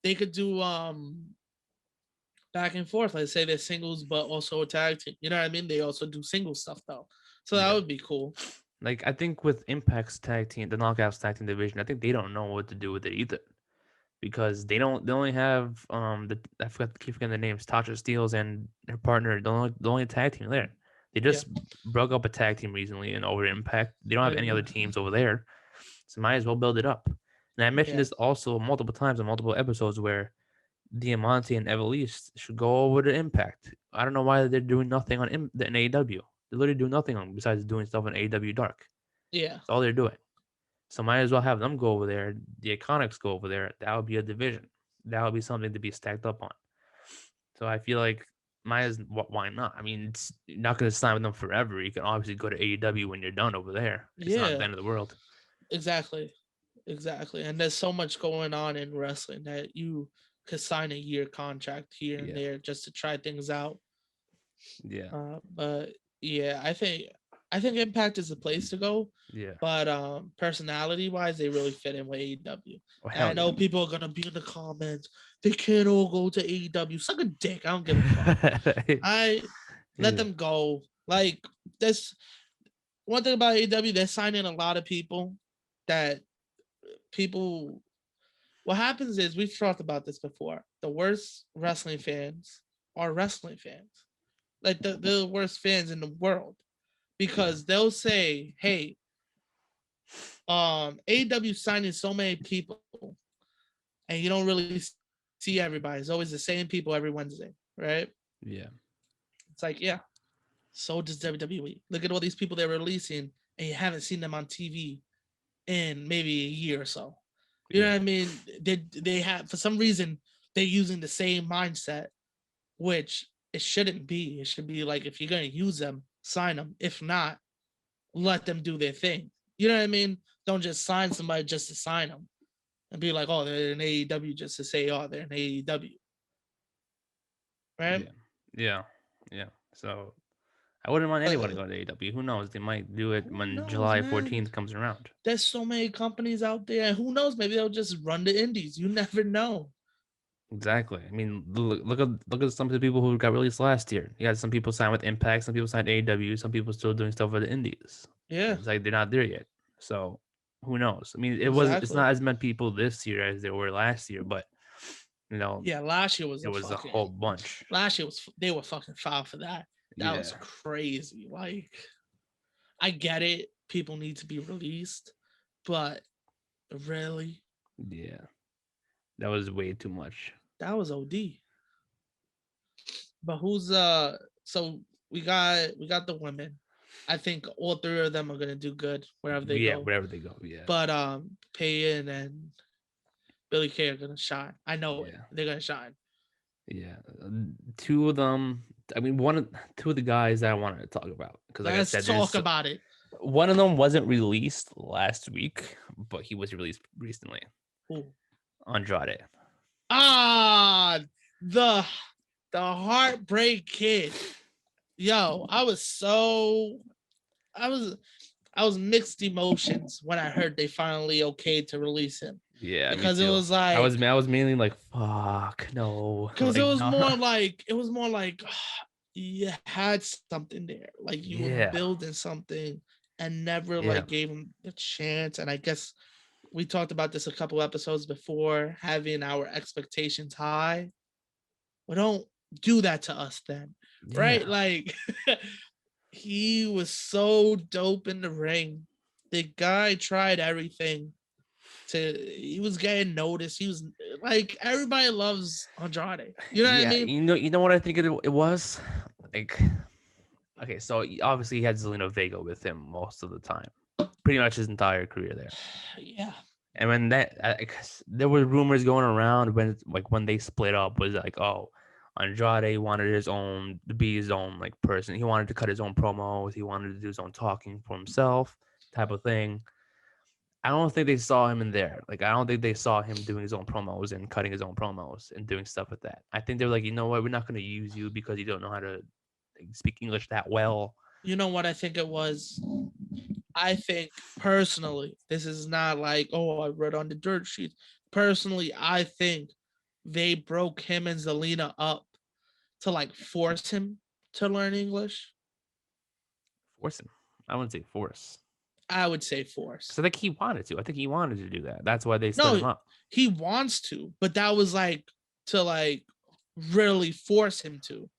they could do back and forth. Like say they're singles, but also a tag team. You know what I mean? They also do single stuff though. So that would be cool. Like I think with Impact's tag team, the Knockouts tag team division, I think they don't know what to do with it either. Because they only have I keep forgetting the names, Tasha Steelz and her partner, the only tag team there. They just broke up a tag team recently and over Impact. They don't have any other teams over there. So might as well build it up. And I mentioned this also multiple times in multiple episodes where Diamante and Evilise should go over to Impact. I don't know why they're doing nothing on in AEW. They're literally doing nothing on besides doing stuff on AEW Dark. Yeah. That's all they're doing. So might as well have them go over there. The Iconics go over there. That would be a division. That would be something to be stacked up on. So I feel like why not? I mean, you're not going to sign with them forever. You can obviously go to AEW when you're done over there. It's not the end of the world. Exactly. And there's so much going on in wrestling that you could sign a year contract here and there just to try things out. Yeah. But yeah, I think Impact is the place to go. Yeah. But personality wise, they really fit in with AEW. And I know people are gonna be in the comments. They can't all go to AEW. Suck a dick. I don't give a fuck. Let them go. Like that's one thing about AEW. They're signing a lot of people. What happens is we've talked about this before. The worst wrestling fans are wrestling fans. Like the worst fans in the world. Because they'll say, hey, AEW signing so many people and you don't really see everybody. It's always the same people every Wednesday, right? Yeah. It's like, yeah, so does WWE. Look at all these people they're releasing and you haven't seen them on TV in maybe a year or so. You know what I mean? They have, for some reason, they're using the same mindset, which it shouldn't be. It should be like, if you're going to use them, sign them. If not, let them do their thing. You know what I mean? Don't just sign somebody just to sign them and be like, oh, they're in AEW just to say, oh, they're in AEW. Right? Yeah. So I wouldn't mind anyone to go to AEW. Who knows? They might do it when July 14th comes around. There's so many companies out there. And who knows? Maybe they'll just run the indies. You never know. Exactly. I mean, look at some of the people who got released last year. You had some people sign with Impact, some people signed AEW, some people still doing stuff for the indies. Yeah. It's like they're not there yet. So who knows? I mean, it's not as many people this year as there were last year, but yeah, last year was a whole bunch. Last year they were fucking foul for that. That was Yeah. crazy. Like, I get it. People need to be released, but really, Yeah. That was way too much. that was OD. But who's so we got the women. I think all three of them are gonna do good wherever they Yeah, go. wherever they go. Yeah. But Peyton and Billy Kay are gonna shine. I know it. Yeah. They're gonna shine. Yeah. Two of them. I mean, two of the guys that I wanted to talk about because, like I Let's said, talk there's about it. one of them wasn't released last week, but he was released recently. Ooh. Andrade. Ah, the the heartbreak kid. Yo, I was I was mixed emotions when I heard they finally okayed to release him. Yeah, me Because it too. was like I was mainly like, fuck, no, because like no. it was more like you had something there. Like you were Yeah, building something and never yeah, like gave him the chance. And I guess we talked about this a couple episodes before, having our expectations high. Well, don't do that to us then. Right? yeah, Like he was so dope in the ring. The guy tried everything he was getting noticed. He was like everybody loves Andrade. You know what I yeah. mean? You know what I think it was like. Okay, so obviously he had Zelina Vega with him most of the time, pretty much his entire career there. Yeah. And when there were rumors going around when they split up was like, oh, Andrade wanted to be his own like person. He wanted to cut his own promos. He wanted to do his own talking for himself, type of thing. I don't think they saw him in there. Like I don't think they saw him doing his own promos and cutting his own promos and doing stuff with that. I think they were like, you know what, we're not going to use you because you don't know how to speak English that well. You know what I think it was? I think personally, this is not like, oh, I read on the dirt sheet. Personally, I think they broke him and Zelina up to like force him to learn English. Force him. I wouldn't say force. I would say Because force. I think he wanted to. I think he wanted to do that. That's why they split No, him up. he wants to, but that was like to like really force him to.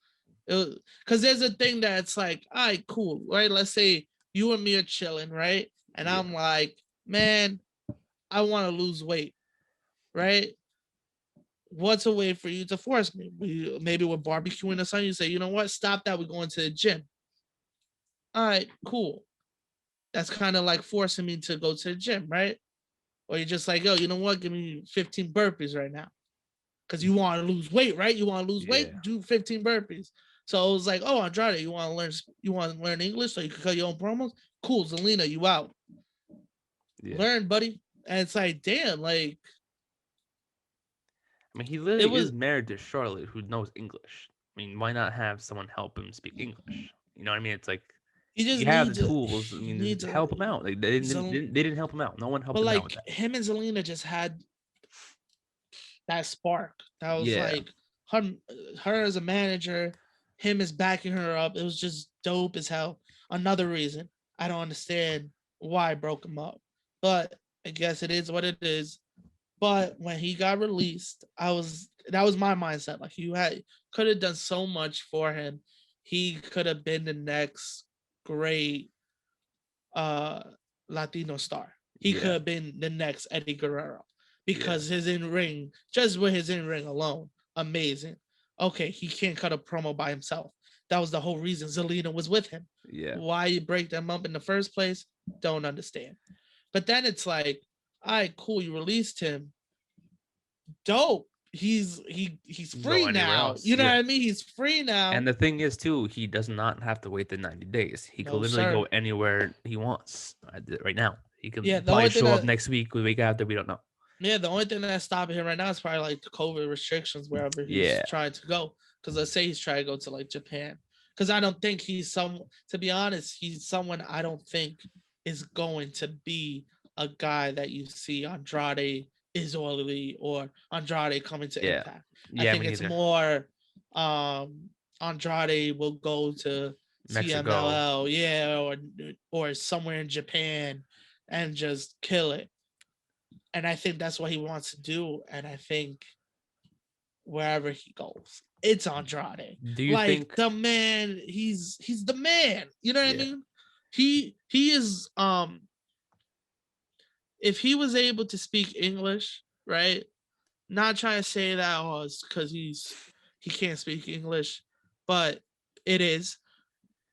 Because there's a thing that's like, all right, cool, right? Let's say you and me are chilling, right? And Yeah. I'm like, man, I want to lose weight, right? What's a way for you to force me? Maybe we're barbecuing or something. You say, you know what? Stop that. We're going to the gym. All right, cool. That's kind of like forcing me to go to the gym, right? Or you're just like, yo, you know what? Give me 15 burpees right now. Because you want to lose weight, right? You want to lose Yeah. weight, do 15 burpees. So it was like, oh, Andrade, you want to learn English so you can cut your own promos? Cool, Zelina, you out. Yeah. Learn, buddy. And it's like, damn, like I mean, he it literally is was. married to Charlotte, who knows English. I mean, why not have someone help him speak English? You know what I mean? It's like He just you have the needs a. tools. I He mean, needs just a. help him out. Like they didn't help him out. No one helped But him out with like that. him and Zelina just had that spark. That was Yeah. like her as a manager, him as backing her up. It was just dope as hell. Another reason I don't understand why I broke him up, but I guess it is what it is. But when he got released, that was my mindset. Like you could have done so much for him. He could have been the next great uh Latino star. He could Yeah. have been the next Eddie Guerrero Yeah. because his in ring, just with his in ring alone, amazing. Okay, he can't cut a promo by himself. That was the whole reason Zelina was with him. Yeah. Why you break them up in the first place? Don't understand. But then it's like, all right, cool, you released him. Dope. He's Go free anywhere now. else. You know what Yeah. I mean? He's free now. And the thing is, too, he does not have to wait the 90 days. He could No, literally go sir. anywhere he wants right now. He Yeah, can the probably only thing show up that next week, the week after. We don't know. Yeah, the only thing that's stopping him right now is probably like the COVID restrictions wherever he's Yeah. trying to go. Because let's say he's trying to go to like Japan. Because I don't think to be honest, he's someone I don't think is going to be a guy that you see Andrade is oily or Andrade coming to Yeah. Impact. I Yeah, think me it's neither. more Andrade will go to Mexico. CMLL, yeah, or somewhere in Japan and just kill it. And I think that's what he wants to do. And I think wherever he goes, it's Andrade. Do you Like think the man, he's the man. You know what I Yeah. mean? He is if he was able to speak English, right? Not trying to say that it's because he can't speak English, but it is.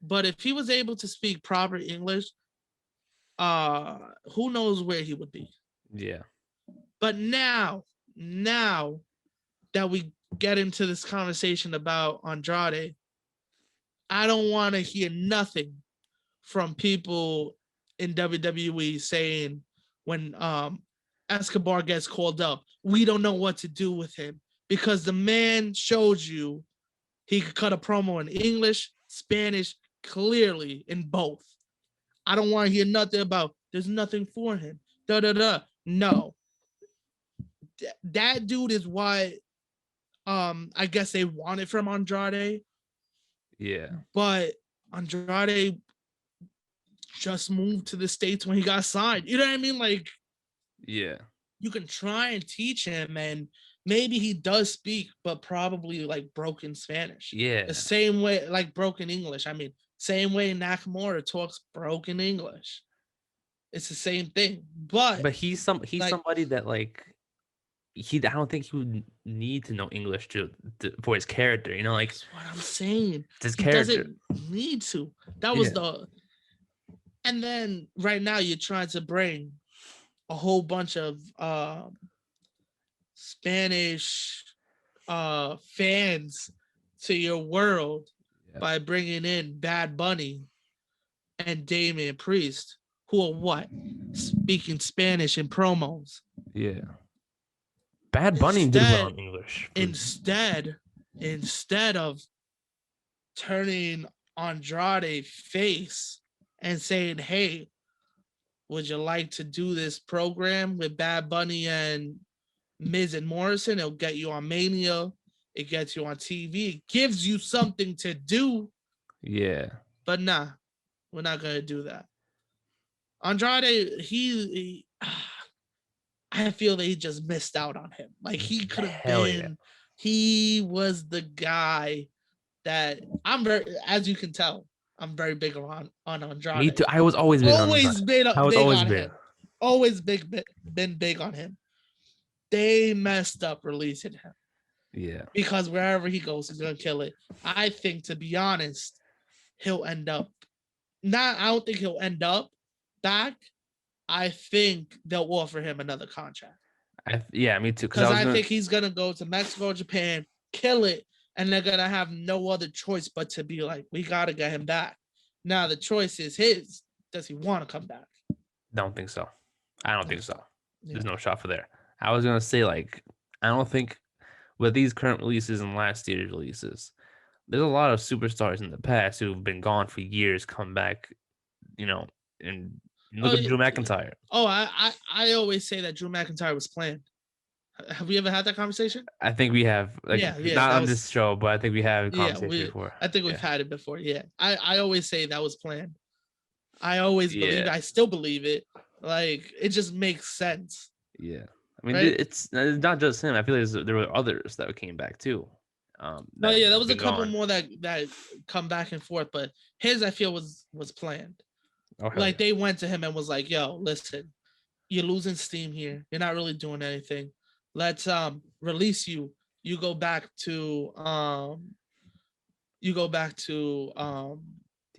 But if he was able to speak proper English, who knows where he would be. Yeah. But now that we get into this conversation about Andrade, I don't want to hear nothing from people in WWE saying when Escobar gets called up, we don't know what to do with him, because the man showed you he could cut a promo in English, Spanish, clearly in both. I don't want to hear nothing about there's nothing for him. No. That dude is what I guess they wanted from Andrade, Yeah. but Andrade just moved to the States when he got signed. You know what I mean? Like, Yeah. you can try and teach him, and maybe he does speak, but probably like broken Spanish. Yeah. The same way, like broken English. I mean, same way Nakamura talks broken English. It's the same thing. But he's like, somebody that like I don't think he would need to know English to for his character, you know, like that's what I'm saying. his He character. doesn't need to. That was and then right now you're trying to bring a whole bunch of Spanish fans to your world by bringing in Bad Bunny and Damian Priest, who are what? Speaking Spanish in promos. Yeah. Bad Bunny did well in English. Instead of turning Andrade face and saying, hey, would you like to do this program with Bad Bunny and Miz and Morrison? It'll get you on Mania. It gets you on TV. It gives you something to do. Yeah. But nah, we're not going to do that. Andrade, I feel that he just missed out on him. Like, he could have been, he was the guy that as you can tell, I'm very big on Andrade. Me too. I was always big on him. Always been big on him. They messed up releasing him. Yeah. Because wherever he goes, he's gonna kill it. I think, to be honest, he'll end up I don't think he'll end up back. I think they'll offer him another contract. Yeah, me too. Because I think he's gonna go to Mexico, Japan, kill it, and they're gonna have no other choice but to be like, we gotta get him back. Now the choice is his. Does he want to come back? Don't think so. I don't think so. Yeah. There's no shot for there. I was gonna say, like, I don't think with these current releases and last year's releases, there's a lot of superstars in the past who've been gone for years come back, you know, and look at Drew McIntyre. Oh, I always say that Drew McIntyre was planned. Have we ever had that conversation? I think we have. Like, not on this show, but I think we have a conversation before. I think we've had it before. Yeah. I always say that was planned. I always believe it. I still believe it. Like, it just makes sense. Yeah. I mean, it's not just him. I feel like there were others that came back too. There was a couple more that come back and forth, but his, I feel, was planned. Like, they went to him and was like, yo, listen, you're losing steam here. You're not really doing anything. Let's release you. You go back to the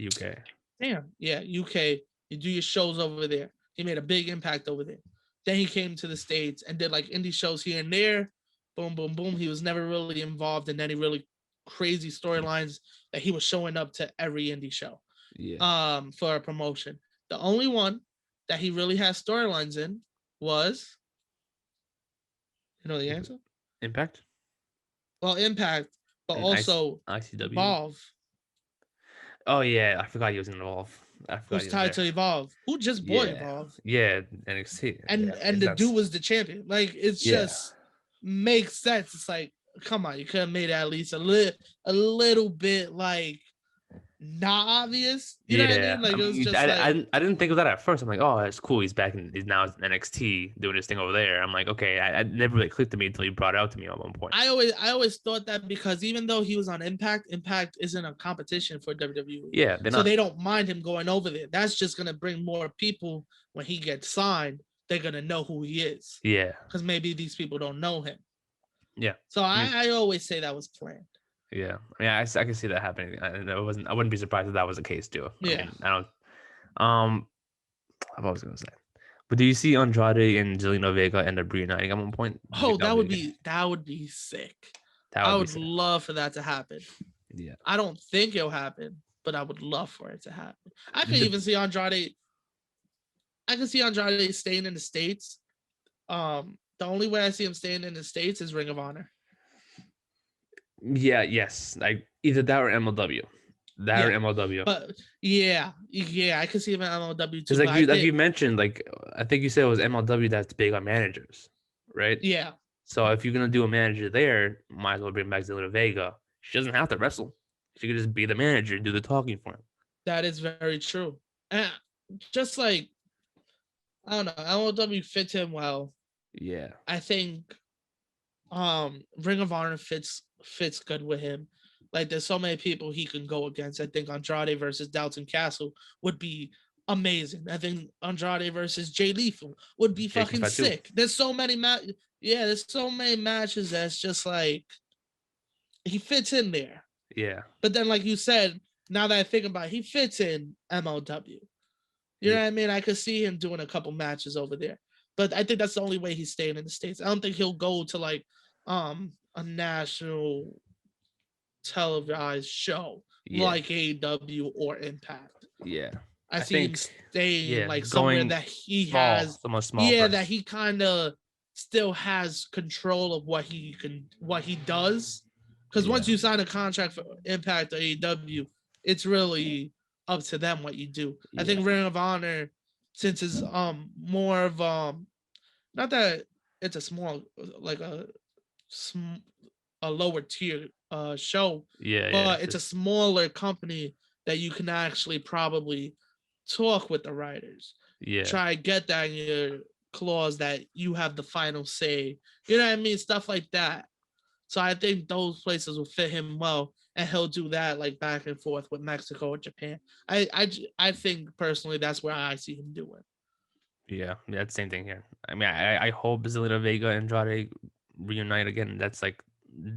UK. Damn, yeah, UK. You do your shows over there. He made a big impact over there. Then he came to the States and did like indie shows here and there. Boom, boom, boom. He was never really involved in any really crazy storylines that he was showing up to every indie show. Yeah. For a promotion. The only one that he really has storylines in was, you know the answer? Impact. Well, Impact, but and also ICW. Evolve. Oh yeah, I forgot he was in Evolve. Who's tied to Evolve? Who just bought Evolve? Yeah, NXT. And the dude was the champion. Like, it's just makes sense. It's like, come on, you could have made it at least a little bit like not obvious. You know what I Yeah, mean? Like I it was mean, just like I didn't think of that at first. I'm like, oh, that's cool. He's now in NXT doing his thing over there. I'm like, okay, I never really clicked to me until you brought it out to me at one point. I always thought that because even though he was on Impact isn't a competition for WWE. Yeah, they're So not. they don't mind him going over there. That's just gonna bring more people when he gets signed. They're gonna know who he is. Yeah, Because maybe these people don't know him. yeah. So I mean, I always say that was planned. yeah. I mean, I can see that happening. I wouldn't be surprised if that was the case too. I Yeah. mean, I don't. Um, I'm always gonna say. But do you see Andrade and Zelina Vega end up reuniting at one point? Do you Oh, think that that'll would be be sick. that I would be would sick. love for that to happen. Yeah. I don't think it'll happen, but I would love for it to happen. I could The- even see Andrade. I can see Andrade staying in the States. The only way I see him staying in the States is Ring of Honor. Yeah. Yes. Like either that or MLW. That or Yeah. MLW. But yeah, I can see him at MLW too. Because But I like you think, mentioned, like I think you said it was MLW that's big on managers, right? yeah, So if you're gonna do a manager there, might as well bring back Zelina Vega. She doesn't have to wrestle. She could just be the manager and do the talking for him. that is very true. And just like I don't know, MLW fits him well. Yeah. I think Ring of Honor fits good with him. Like there's so many people he can go against. I think Andrade versus Dalton Castle would be amazing. I think Andrade versus Jay Lethal would be Jason fucking Fatu. sick. There's so many there's so many matches that's just like he fits in there. Yeah. But then like you said, now that I think about it, he fits in MLW. You know Yeah. what I mean? I could see him doing a couple matches over there. But I think that's the only way he's staying in the States. I don't think he'll go to like a national televised show Yeah. like AEW or Impact. Yeah. I see him think staying like somewhere going that he small, has somewhat small. yeah, first. that he kind of still has control of what he does. Because once Yeah. you sign a contract for Impact or AEW, it's really up to them what you do. I think Yeah. Ring of Honor, since it's more of not that it's a small like a lower tier show, Yeah. Yeah. but it's a smaller company that you can actually probably talk with the writers. yeah. Try get that in your clause that you have the final say. You know what I mean? Stuff like that. So I think those places will fit him well, and he'll do that like back and forth with Mexico or Japan. I think personally that's where I see him doing. Yeah. Yeah. It's the same thing here. I mean, I hope Zelina Vega and Andrade reunite again. That's like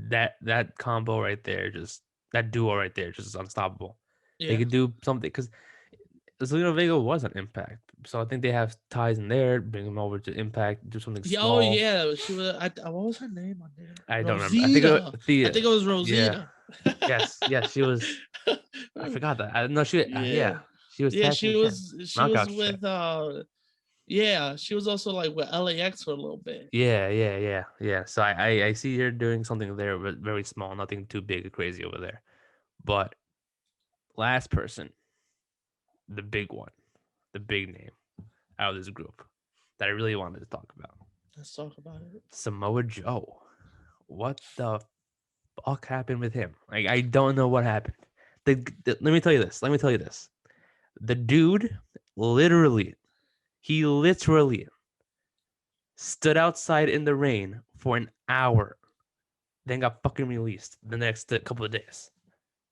that combo right there, just that duo right there, just unstoppable. They Yeah. could do something because Zelina Vega was an Impact, so I think they have ties in there. Bring them over to Impact, do something Yeah, oh small. yeah, she was. What was her name on there? I don't remember. I think Rosita. Thea. I think it was Yeah. Rosita. Yes. Yes. She was. I forgot that. I know she. Yeah. Yeah. She was Yeah, tag team champ. she was Knockout champ. with yeah, she was also like with LAX for a little bit. Yeah. Yeah. Yeah. Yeah. So I see her doing something there, but very small, nothing too big or crazy over there. But last person, the big one, the big name out of this group that I really wanted to talk about. Let's talk about it. Samoa Joe. What the fuck happened with him? Like, I don't know what happened. Let me tell you this. Let me tell you this. The dude he literally stood outside in the rain for an hour, then got fucking released the next couple of days.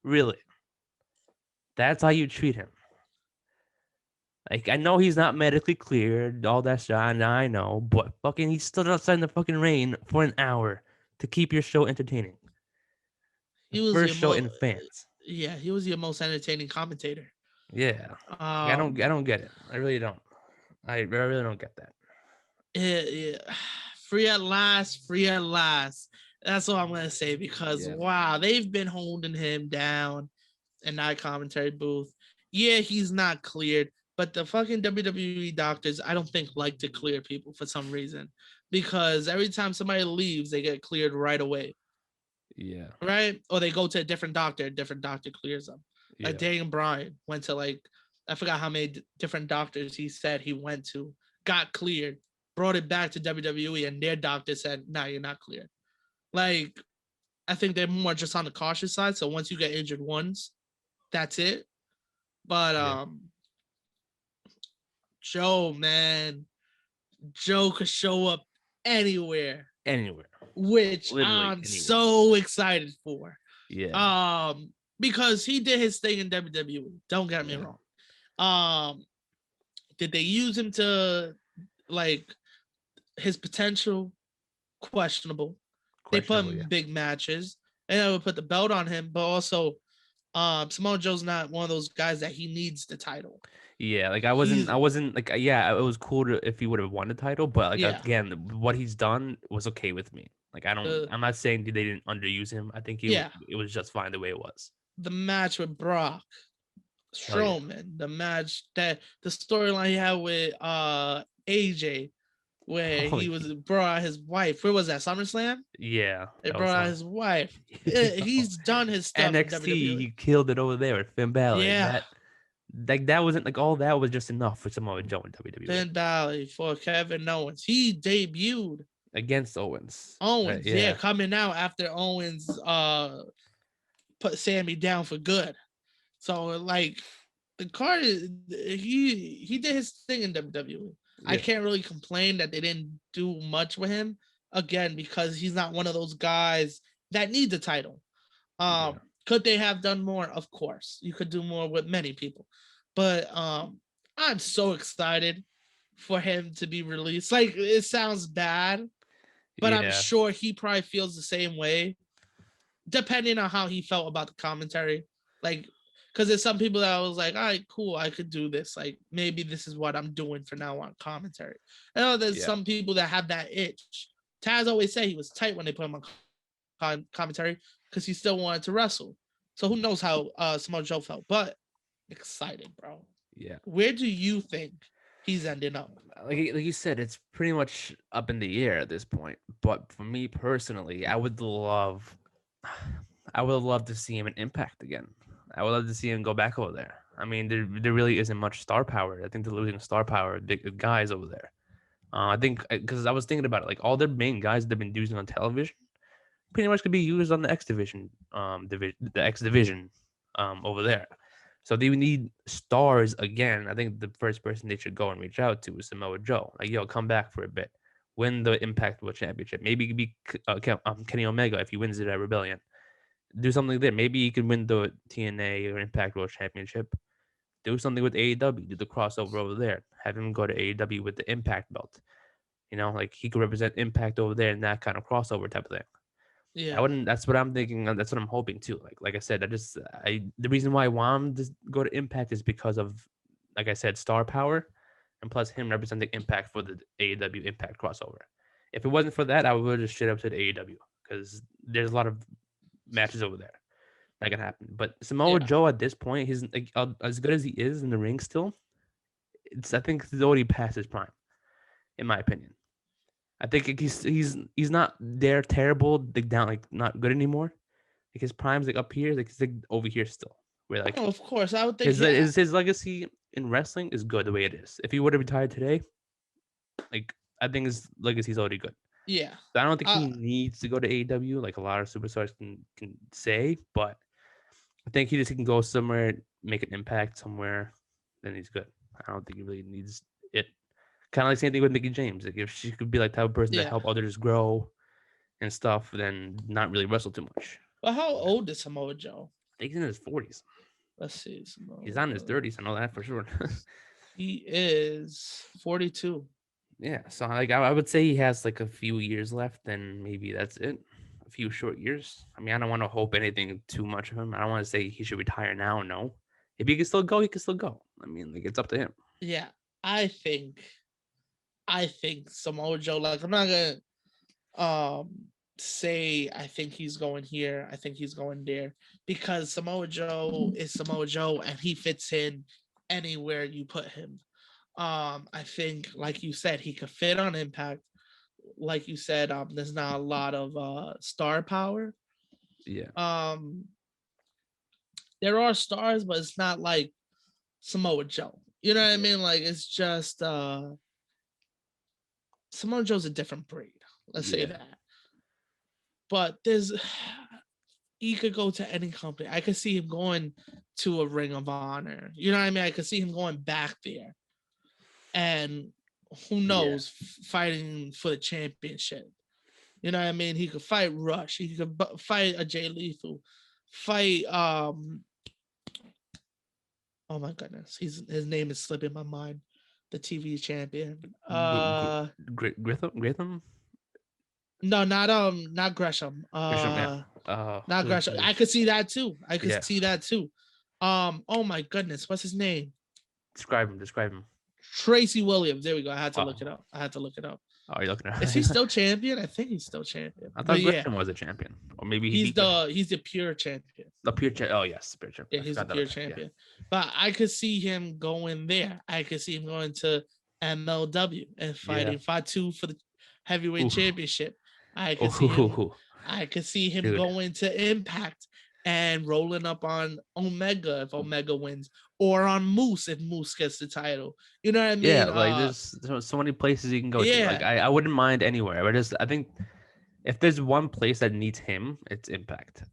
Really? That's how you treat him. Like, I know he's not medically cleared, all that shit, I know, but fucking he stood outside in the fucking rain for an hour to keep your show entertaining. He was First your show in fans. yeah, he was your most entertaining commentator. Yeah. I don't get it. I really don't. I really don't get that. Yeah. Free at last, free at last. That's all I'm gonna say because wow, they've been holding him down in that commentary booth. Yeah, he's not cleared, but the fucking WWE doctors, I don't think like to clear people for some reason because every time somebody leaves, they get cleared right away. Yeah. Right? Or they go to a different doctor clears them. Yeah. Like Daniel Bryan went to like, I forgot how many different doctors he said he went to, got cleared, brought it back to WWE, and their doctor said, "Nah, you're not cleared." Like, I think they're more just on the cautious side. So once you get injured once, That's it. But Yeah. Joe, man, Joe could show up anywhere, Anywhere. which Literally I'm anywhere. so excited for. Yeah. Because he did his thing in WWE. Don't get me Yeah. wrong. Um, did they use him to like his potential? Questionable. They put him Questionable, in yeah. big matches, and I would put the belt on him, but also Samoa Joe's not one of those guys that he needs the title. Yeah, like He's I wasn't like yeah, it was cool if he would have won the title, but like yeah. again, what he's done was okay with me. Like Uh, I'm not saying they didn't underuse him. I think yeah, it was just fine the way it was. the match with Brock Hell yeah. Strowman, the match that the storyline he had with AJ, where Oh he was brought out his wife. Where was that? SummerSlam? yeah, They that was brought out something. his wife. Yo, He's done his stuff in NXT, WWE. he killed it over there with Finn Balor. Yeah, That wasn't like all that was just enough for Samoa Joe in WWE Finn Balor for Kevin Owens. He debuted against Owens. Owens, yeah, Yeah, coming out after Owens put Sammy down for good. So like the card is he did his thing in WWE. I yeah, can't really complain that they didn't do much with him again because he's not one of those guys that need the title. yeah, Could they have done more? Of course. You could do more with many people. But I'm so excited for him to be released. Like it sounds bad, but I'm yeah, sure he probably feels the same way, depending on how he felt about the commentary. Like, because there's some people that I was like, all right, cool, I could do this. Like, maybe this is what I'm doing for now on commentary. I know there's yeah, some people that have that itch. Taz always said he was tight when they put him on commentary because he still wanted to wrestle. So who knows how Samoa Joe felt, but excited, bro. yeah. Where do you think he's ending up? Like you said, it's pretty much up in the air at this point. But for me personally, I would love to see him in Impact again. I would love to see him go back over there. I mean, there really isn't much star power. I think they're losing star power, big guys over there. I think because I was thinking about it, like all their main guys they've been using on television, pretty much could be used on the X division, the X division, over there. So they need stars again. I think the first person they should go and reach out to is Samoa Joe. Like, yo, come back for a bit, win the Impact World Championship. Maybe it could be Kenny Omega if he wins it at Rebellion. Do something there. Maybe he could win the TNA or Impact World Championship. Do something with AEW. Do the crossover over there. Have him go to AEW with the Impact belt. You know, like he could represent Impact over there in that kind of crossover type of thing. I Yeah, wouldn't. That's what I'm thinking. That's what I'm hoping too. Like I said, the reason why I want him to go to Impact is because of, like I said, star power, and plus him representing Impact for the AEW Impact crossover. If it wasn't for that, I would have just straight up said AEW because there's a lot of matches over there that can happen. But Samoa yeah, Joe at this point, he's like, as good as he is in the ring still. I think he's already past his prime, in my opinion. I think he's not there terrible, like down like not good anymore. Like his prime's like up here, like he's like over here still. Where like oh, of course, I would think, yeah, his legacy in wrestling is good the way it is. If he would have retired today, like I think his legacy is already good. yeah. So I don't think Uh, he needs to go to AEW like a lot of superstars can say, but I think he can go somewhere, make an impact somewhere, then he's good. I don't think he really needs it. Kind of like same thing with Mickie James. Like if she could be like the type of person to yeah. help others grow and stuff, then not really wrestle too much. But how old is Samoa Joe? I think he's in his 40s. Let's see. He's not in Samoa. his 30s. I know that for sure. He is 42. Yeah, so like I would say he has like a few years left, and maybe that's it. A few short years. I mean, I don't want to hope anything too much of him. I don't want to say he should retire now. No, if he can still go, he can still go. I mean, like it's up to him. Yeah, I think Samoa Joe. Like I'm not gonna say I think he's going here. I think he's going there because Samoa Joe is Samoa Joe and he fits in anywhere you put him. I think, like you said, he could fit on Impact. Like you said, there's not a lot of star power. Yeah, Um, there are stars, but it's not like Samoa Joe. You know what I yeah, mean? Like it's just Samoa Joe's a different breed. Let's say yeah, that. But there's he could go to any company. I could see him going to a Ring of Honor. You know what I mean? I could see him going back there, and who Yeah. knows, fighting for the championship. You know what I mean? He could fight Rush. He could fight a Jay Lethal. Fight oh my goodness, his name is slipping my mind. The TV champion. Gritham? No, not Gresham. Grisham, yeah. Not Gresham. I could see that too. I could Yeah. see that too. Oh my goodness, what's his name? Describe him. Tracy Williams. There we go. I had to Oh. look it up. Oh, you're looking at Is he still champion? I think he's still champion. I thought But yeah, Grisham was a champion. Or maybe he's the pure champion. the pure champion. Oh, yes, pure champion. Yeah, he's the pure champion. But I could see him going there. I could see him going to MLW and fighting Fatu for the heavyweight championship. I could see him Dude. going to Impact and rolling up on Omega if Omega wins, or on Moose if Moose gets the title. You know what I mean? Yeah, like there's so many places you can go to. Like I wouldn't mind anywhere. I think if there's one place that needs him, it's Impact.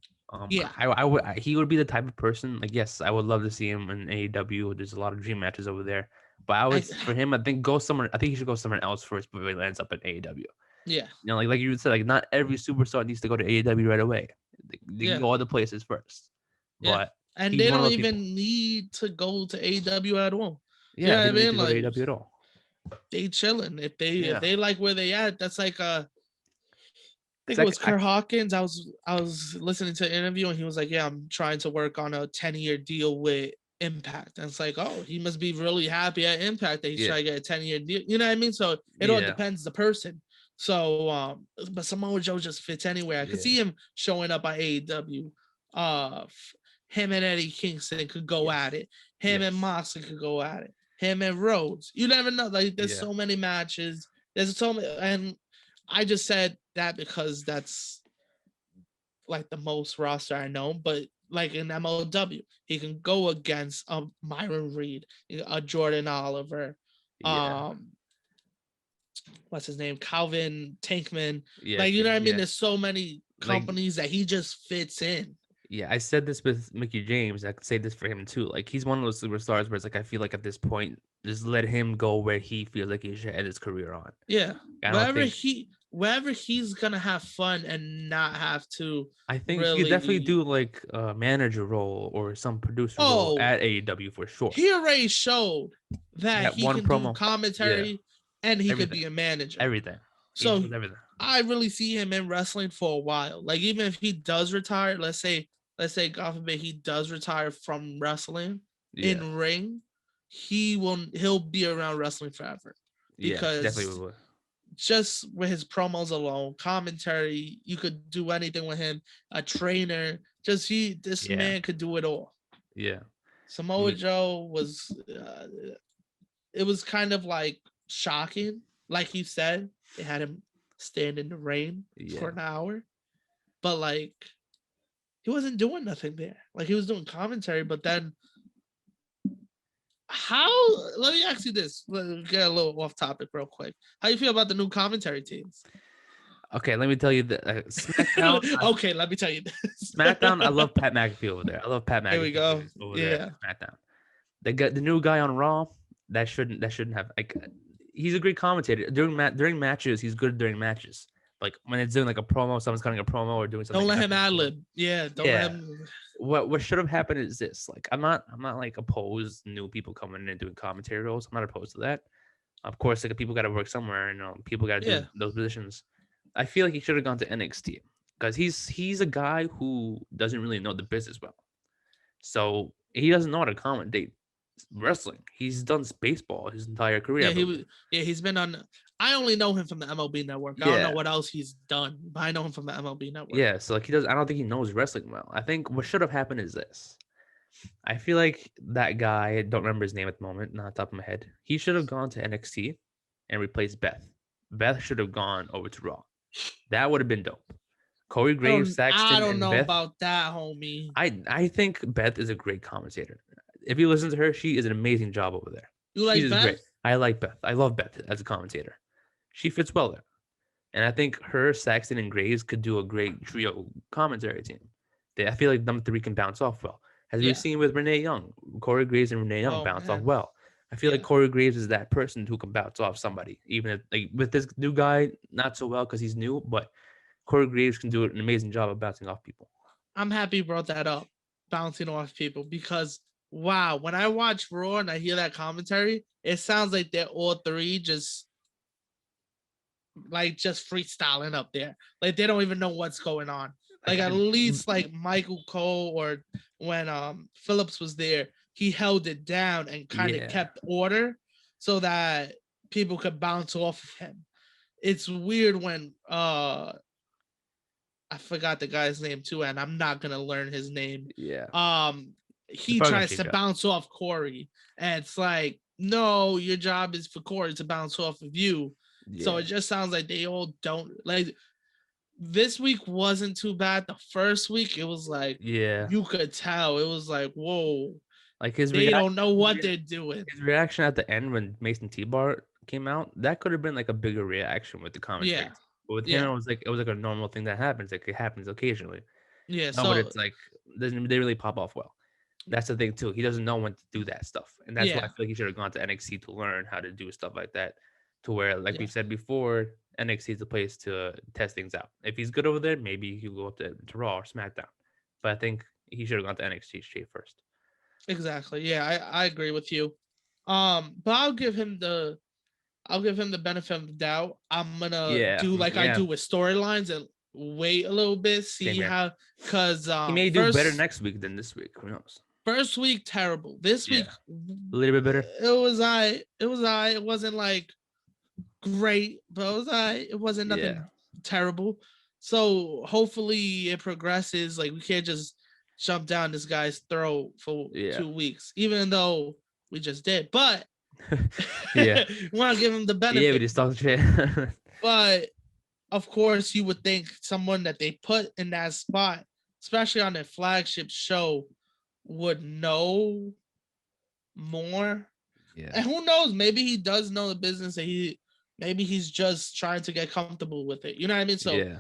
He would be the type of person. Like, yes, I would love to see him in AEW. There's a lot of dream matches over there. But for him, I think go somewhere. I think he should go somewhere else first before he lands up at AEW. Yeah. You know, like you said, like not every superstar needs to go to AEW right away. They can go other places first. But and they don't even need to go to AEW at all. Yeah, you know what I mean? Like, AEW at all. They chilling. If they like where they at, that's like I think it was Kurt Hawkins. I was listening to an interview and he was like, "Yeah, I'm trying to work on a 10-year deal with Impact." And it's like, oh, he must be really happy at Impact that he's trying to get a 10-year deal. You know what I mean? So it all depends the person. So, but Samoa Joe just fits anywhere. I could see him showing up at AEW. Him and Eddie Kingston could go at it. Him and Moxley could go at it. Him and Rhodes. You never know. Like, there's so many matches. There's so many, and I just said that because that's like the most roster I know. But like in MLW, he can go against a Myron Reed, a Jordan Oliver, what's his name, Calvin Tankman. Like, you know what I mean? There's so many companies that he just fits in. Yeah, I said this with Mickie James. I could say this for him too. Like, he's one of those superstars where it's like, I feel like at this point, just let him go where he feels like he should end his career on. Yeah, wherever he's gonna have fun and not have to. I think he could definitely do like a manager role or some producer role at AEW for sure. He already showed that he can do commentary and he could be a manager. Everything. So I really see him in wrestling for a while. Like, even if he does retire, let's say God forbid he does retire from wrestling in ring, he'll be around wrestling forever. Because definitely will. Just with his promos alone, commentary, you could do anything with him. A trainer, this man could do it all. Yeah. Samoa Joe was it was kind of like shocking. Like you said, they had him stand in the rain for an hour, but like he wasn't doing nothing there. Like, he was doing commentary, but then let me ask you this. Let's get a little off topic real quick. How you feel about the new commentary teams? Okay, let me tell you that SmackDown. Okay, let me tell you this. SmackDown, I love Pat McAfee over there. Here we go. There SmackDown. They got the new guy on Raw. That shouldn't have, like, he's a great commentator. During matches, he's good during matches. Like, when it's doing like a promo, someone's cutting a promo or doing something. Don't let him ad-lib. Yeah, don't let him. What should have happened is this. Like, I'm not like opposed new people coming in and doing commentary roles. I'm not opposed to that. Of course, like, people got to work somewhere, and people got to do those positions. I feel like he should have gone to NXT because he's a guy who doesn't really know the business well, so he doesn't know how to commentate wrestling. He's done baseball his entire career. He's been on. I only know him from the MLB Network. I don't know what else he's done, but I know him from the MLB Network. Yeah, so like, I don't think he knows wrestling well. I think what should have happened is this. I feel like that guy, I don't remember his name at the moment, not off the top of my head. He should have gone to NXT and replaced Beth. Beth should have gone over to Raw. That would have been dope. Corey Graves, Saxton, I don't know Beth, about that, homie. I think Beth is a great commentator. If you listen to her, she is an amazing job over there. You like Beth? Great. I like Beth. I love Beth as a commentator. She fits well there. And I think her, Saxton, and Graves could do a great trio commentary team. I feel like them three can bounce off well. As we've Yeah. seen with Renee Young, Corey Graves and Renee Young Oh bounce off man. well. I feel like Yeah. Corey Graves is that person who can bounce off somebody, even if like with this new guy, not so well because he's new, but Corey Graves can do an amazing job of bouncing off people. I'm happy you brought that up, bouncing off people, because wow, when I watch Raw and I hear that commentary, it sounds like they're all three just freestyling up there. Like they don't even know what's going on. Like Like at I, least like Michael Cole or when Phillips was there, he held it down and kind of yeah, kept order so that people could bounce off of him. It's weird when I forgot the guy's name too, and I'm not gonna learn his name. yeah. It's He probably gonna tries to change up. bounce off Corey, and it's like, no, your job is for Corey to bounce off of you. So Yeah, it just sounds like they all don't like. This week wasn't too bad. The first week, it was like yeah. you could tell. It was like, whoa, Like they don't know what they're doing. his reaction at the end when Mason T-Bar came out, that could have been like a bigger reaction with the Yeah, commentaries. But with him, yeah, it was like a normal thing that happens. Like it happens occasionally. yeah. No, but So it's like doesn't they really pop off well. That's the thing too. He doesn't know when to do that stuff, and that's why I yeah, feel like he should have gone to NXT to learn how to do stuff like that. To where, like we yeah, said before, NXT is the place to test things out. If he's good over there, maybe he'll go up to Raw or SmackDown. But I think he should have gone to NXT straight first. exactly. Yeah, I agree with you. But I'll give him the benefit of the doubt. I'm gonna Yeah, do like I yeah, do with storylines and wait a little bit, same see here. how, because He may do better next week than this week. Who knows? first week terrible. This week Yeah, a little bit better. it was I. It wasn't like great, but it was I. It wasn't Yeah, nothing terrible. So hopefully it progresses. Like we can't just jump down this guy's throat for yeah, 2 weeks, even though we just did. But yeah, want to give him the yeah. We benefit. just talked shit. But of course, you would think someone that they put in that spot, especially on their flagship show, would know more. Yeah, And who knows? Maybe he does know the business, and maybe he's just trying to get comfortable with it. You know what I mean? So yeah.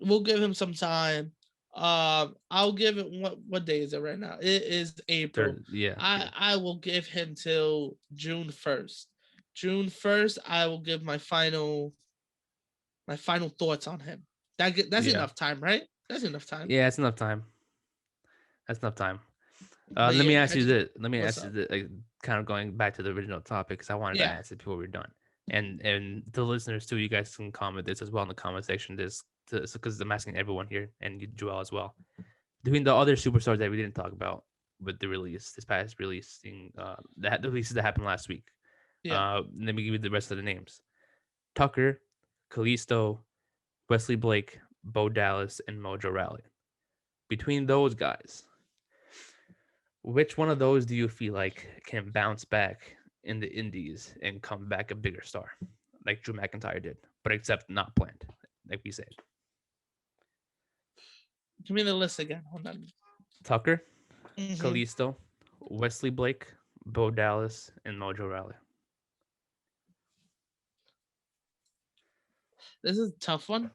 we'll give him some time. I'll give it what day is it right now? It is April. Yeah, yeah. I will give him till June 1st. June 1st, I will give my final thoughts on him. That's Yeah. enough time, right? That's enough time. Yeah, it's enough time. That's enough time. But Let me yeah, ask you this. Let me what's ask you up? this, like, kind of going back to the original topic, because I wanted to Yeah, ask it before we're done. And the listeners too, you guys can comment this as well in the comment section. This because I'm asking everyone here and you, Joel, as well. Between the other superstars that we didn't talk about with the release, this past releasing, the releases that happened last week. yeah. Let me give you the rest of the names: Tucker, Kalisto, Wesley Blake, Bo Dallas, and Mojo Raleigh. Between those guys, which one of those do you feel like can bounce back in the indies and come back a bigger star, like Drew McIntyre did, but except not planned, like we said? Give me the list again. Hold on. Tucker, Mm-hmm. Kalisto, Wesley Blake, Bo Dallas, and Mojo Raleigh. This is a tough one.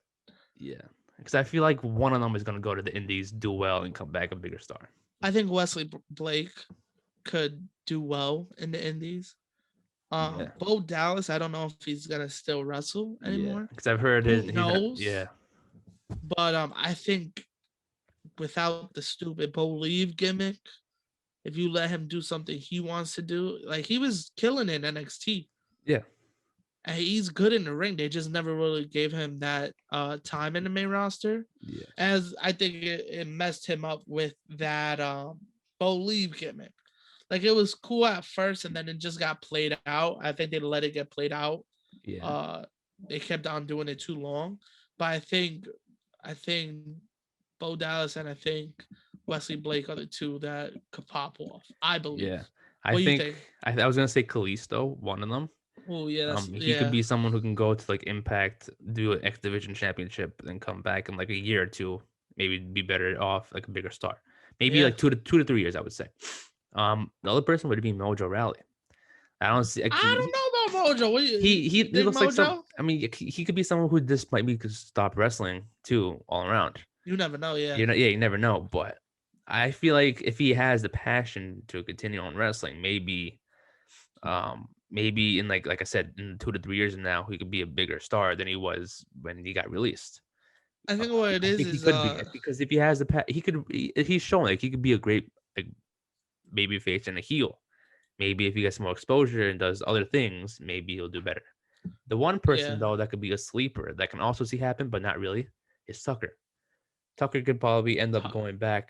Yeah, because I feel like one of them is gonna go to the indies, do well, and come back a bigger star. I think Wesley Blake could do well in the Indies. Yeah, Bo Dallas, I don't know if he's gonna still wrestle yeah, anymore. because I've heard Who he's not. knows? Yeah, But I think without the stupid Believe gimmick, if you let him do something he wants to do, like he was killing in NXT. yeah, And he's good in the ring. They just never really gave him that time in the main roster. yeah, As I think it messed him up with that Believe gimmick. Like it was cool at first, and then it just got played out. I think they let it get played out. yeah, Uh, they kept on doing it too long. But I think Bo Dallas and I think Wesley Blake are the two that could pop off. I believe. yeah. I What do you think think? I was gonna say Kalisto, one of them. Oh yeah, that's He could yeah, be someone who can go to like Impact, do an X Division Championship, and come back in like a year or two, maybe be better off, like a bigger star. Maybe yeah. like 2 to 3 years, I would say. The other person would be Mojo Raleigh. I don't see. Like, I don't know about Mojo. What do he you think, looks like some. Mojo? I mean, he could be someone who just might be could stop wrestling too all around. You never know. Yeah, You know, yeah, you never know. But I feel like if he has the passion to continue on wrestling, maybe in like I said, in 2 to 3 years from now, he could be a bigger star than he was when he got released. I think what it I think he is could be because if he has he's shown like he could be a great like baby face and a heel. Maybe if he gets more exposure and does other things, maybe he'll do better. The one person yeah. though that could be a sleeper that can also see happen, but not really, is Tucker. Tucker could probably end up Tu- going back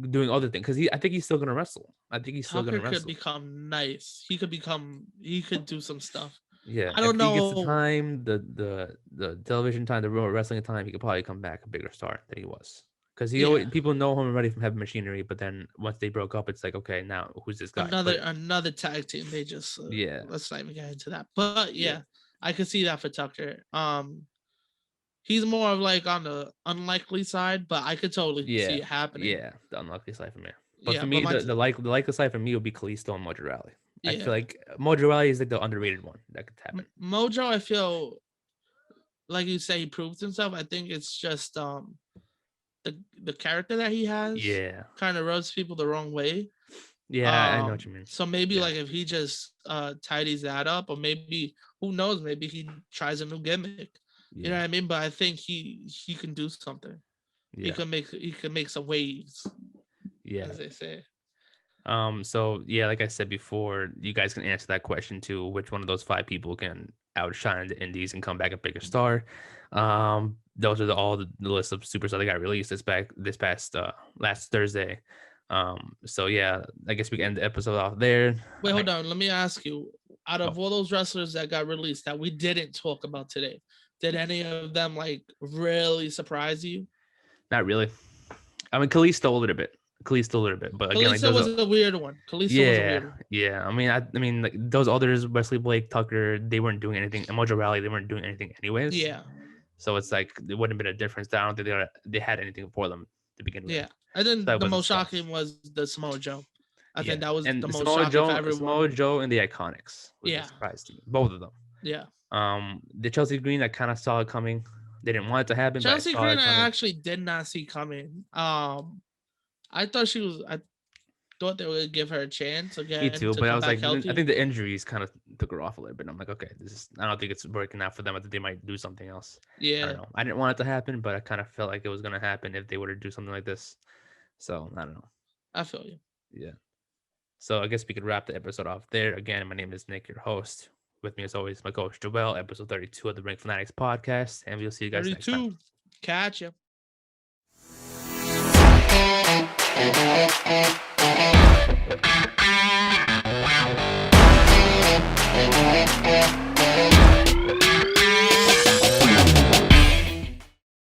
doing other things because I think he's still gonna wrestle. I think he's still Tucker gonna could wrestle. become nice. He could do some stuff. Yeah, I if don't he gets the know. time, the television time, the real wrestling time, he could probably come back a bigger star than he was. Because he always Yeah, people know him already from Heavy Machinery, but then once they broke up, it's like, okay, now who's this guy? But another tag team. They just yeah, let's not even get into that. But yeah, yeah, I could see that for Tucker. He's more of like on the unlikely side, but I could totally see yeah, it happening. yeah. The unlucky side for me. But Yeah, for but me, the likely side for me would be Kalisto and Mojo Rawley. I feel yeah, like Mojo Rawley is like the underrated one that could happen. Mojo. I feel like you say he proved himself. I think it's just the character that he has Yeah, kind of rubs people the wrong way. yeah, I know what you mean. So maybe Yeah, like if he just tidies that up, or maybe who knows, maybe he tries a new gimmick. You know yeah, what I mean? But I think he can do something. yeah, He can make some waves, yeah. as they say. So yeah, like I said before, you guys can answer that question too. Which one of those 5 people can outshine the indies and come back a bigger star? Those are all the list of superstars that got released this past last Thursday. So yeah, I guess we can end the episode off there. Wait, hold on. Let me ask you. Out Oh, of all those wrestlers that got released that we didn't talk about today, did any of them like really surprise you? not really. I mean, Kalisto a little bit. Kalisto a little bit, but again, like Kalisto those was are a weird one. Kalisto was a yeah, weird one. yeah. I mean, like those others, Wesley Blake, Tucker, they weren't doing anything. And Mojo Raleigh, they weren't doing anything anyways. Yeah, So it's like it wouldn't have been a difference. I don't think they had anything for them to begin with. yeah. I So think that the wasn't most surprising. shocking was the Samoa Joe. I Yeah, think that was the and most shocking for Samoa everyone. Joe, and the Iconics was a Yeah, surprise to me. Both of them. yeah. The Chelsea Green, I kind of saw it coming. They didn't want it to happen, but I Chelsea saw Green, it I coming. actually did not see coming. I thought she was. I thought they would give her a chance Me again too, to but I come was back like, I healthy. think the injuries kind of took her off a little bit. I'm like, okay, I don't think it's working out for them. I think they might do something else. I don't Yeah, know. I didn't want it to happen, but I kind of felt like it was going to happen if they were to do something like this. So I don't know. I feel you. Yeah. So I guess we could wrap the episode off there. Again, my name is Nick, your host. With me, as always, my coach Joel, episode 32 of the Ring Fanatics Podcast. And we'll see you guys next time. 32. Catch ya. Wow.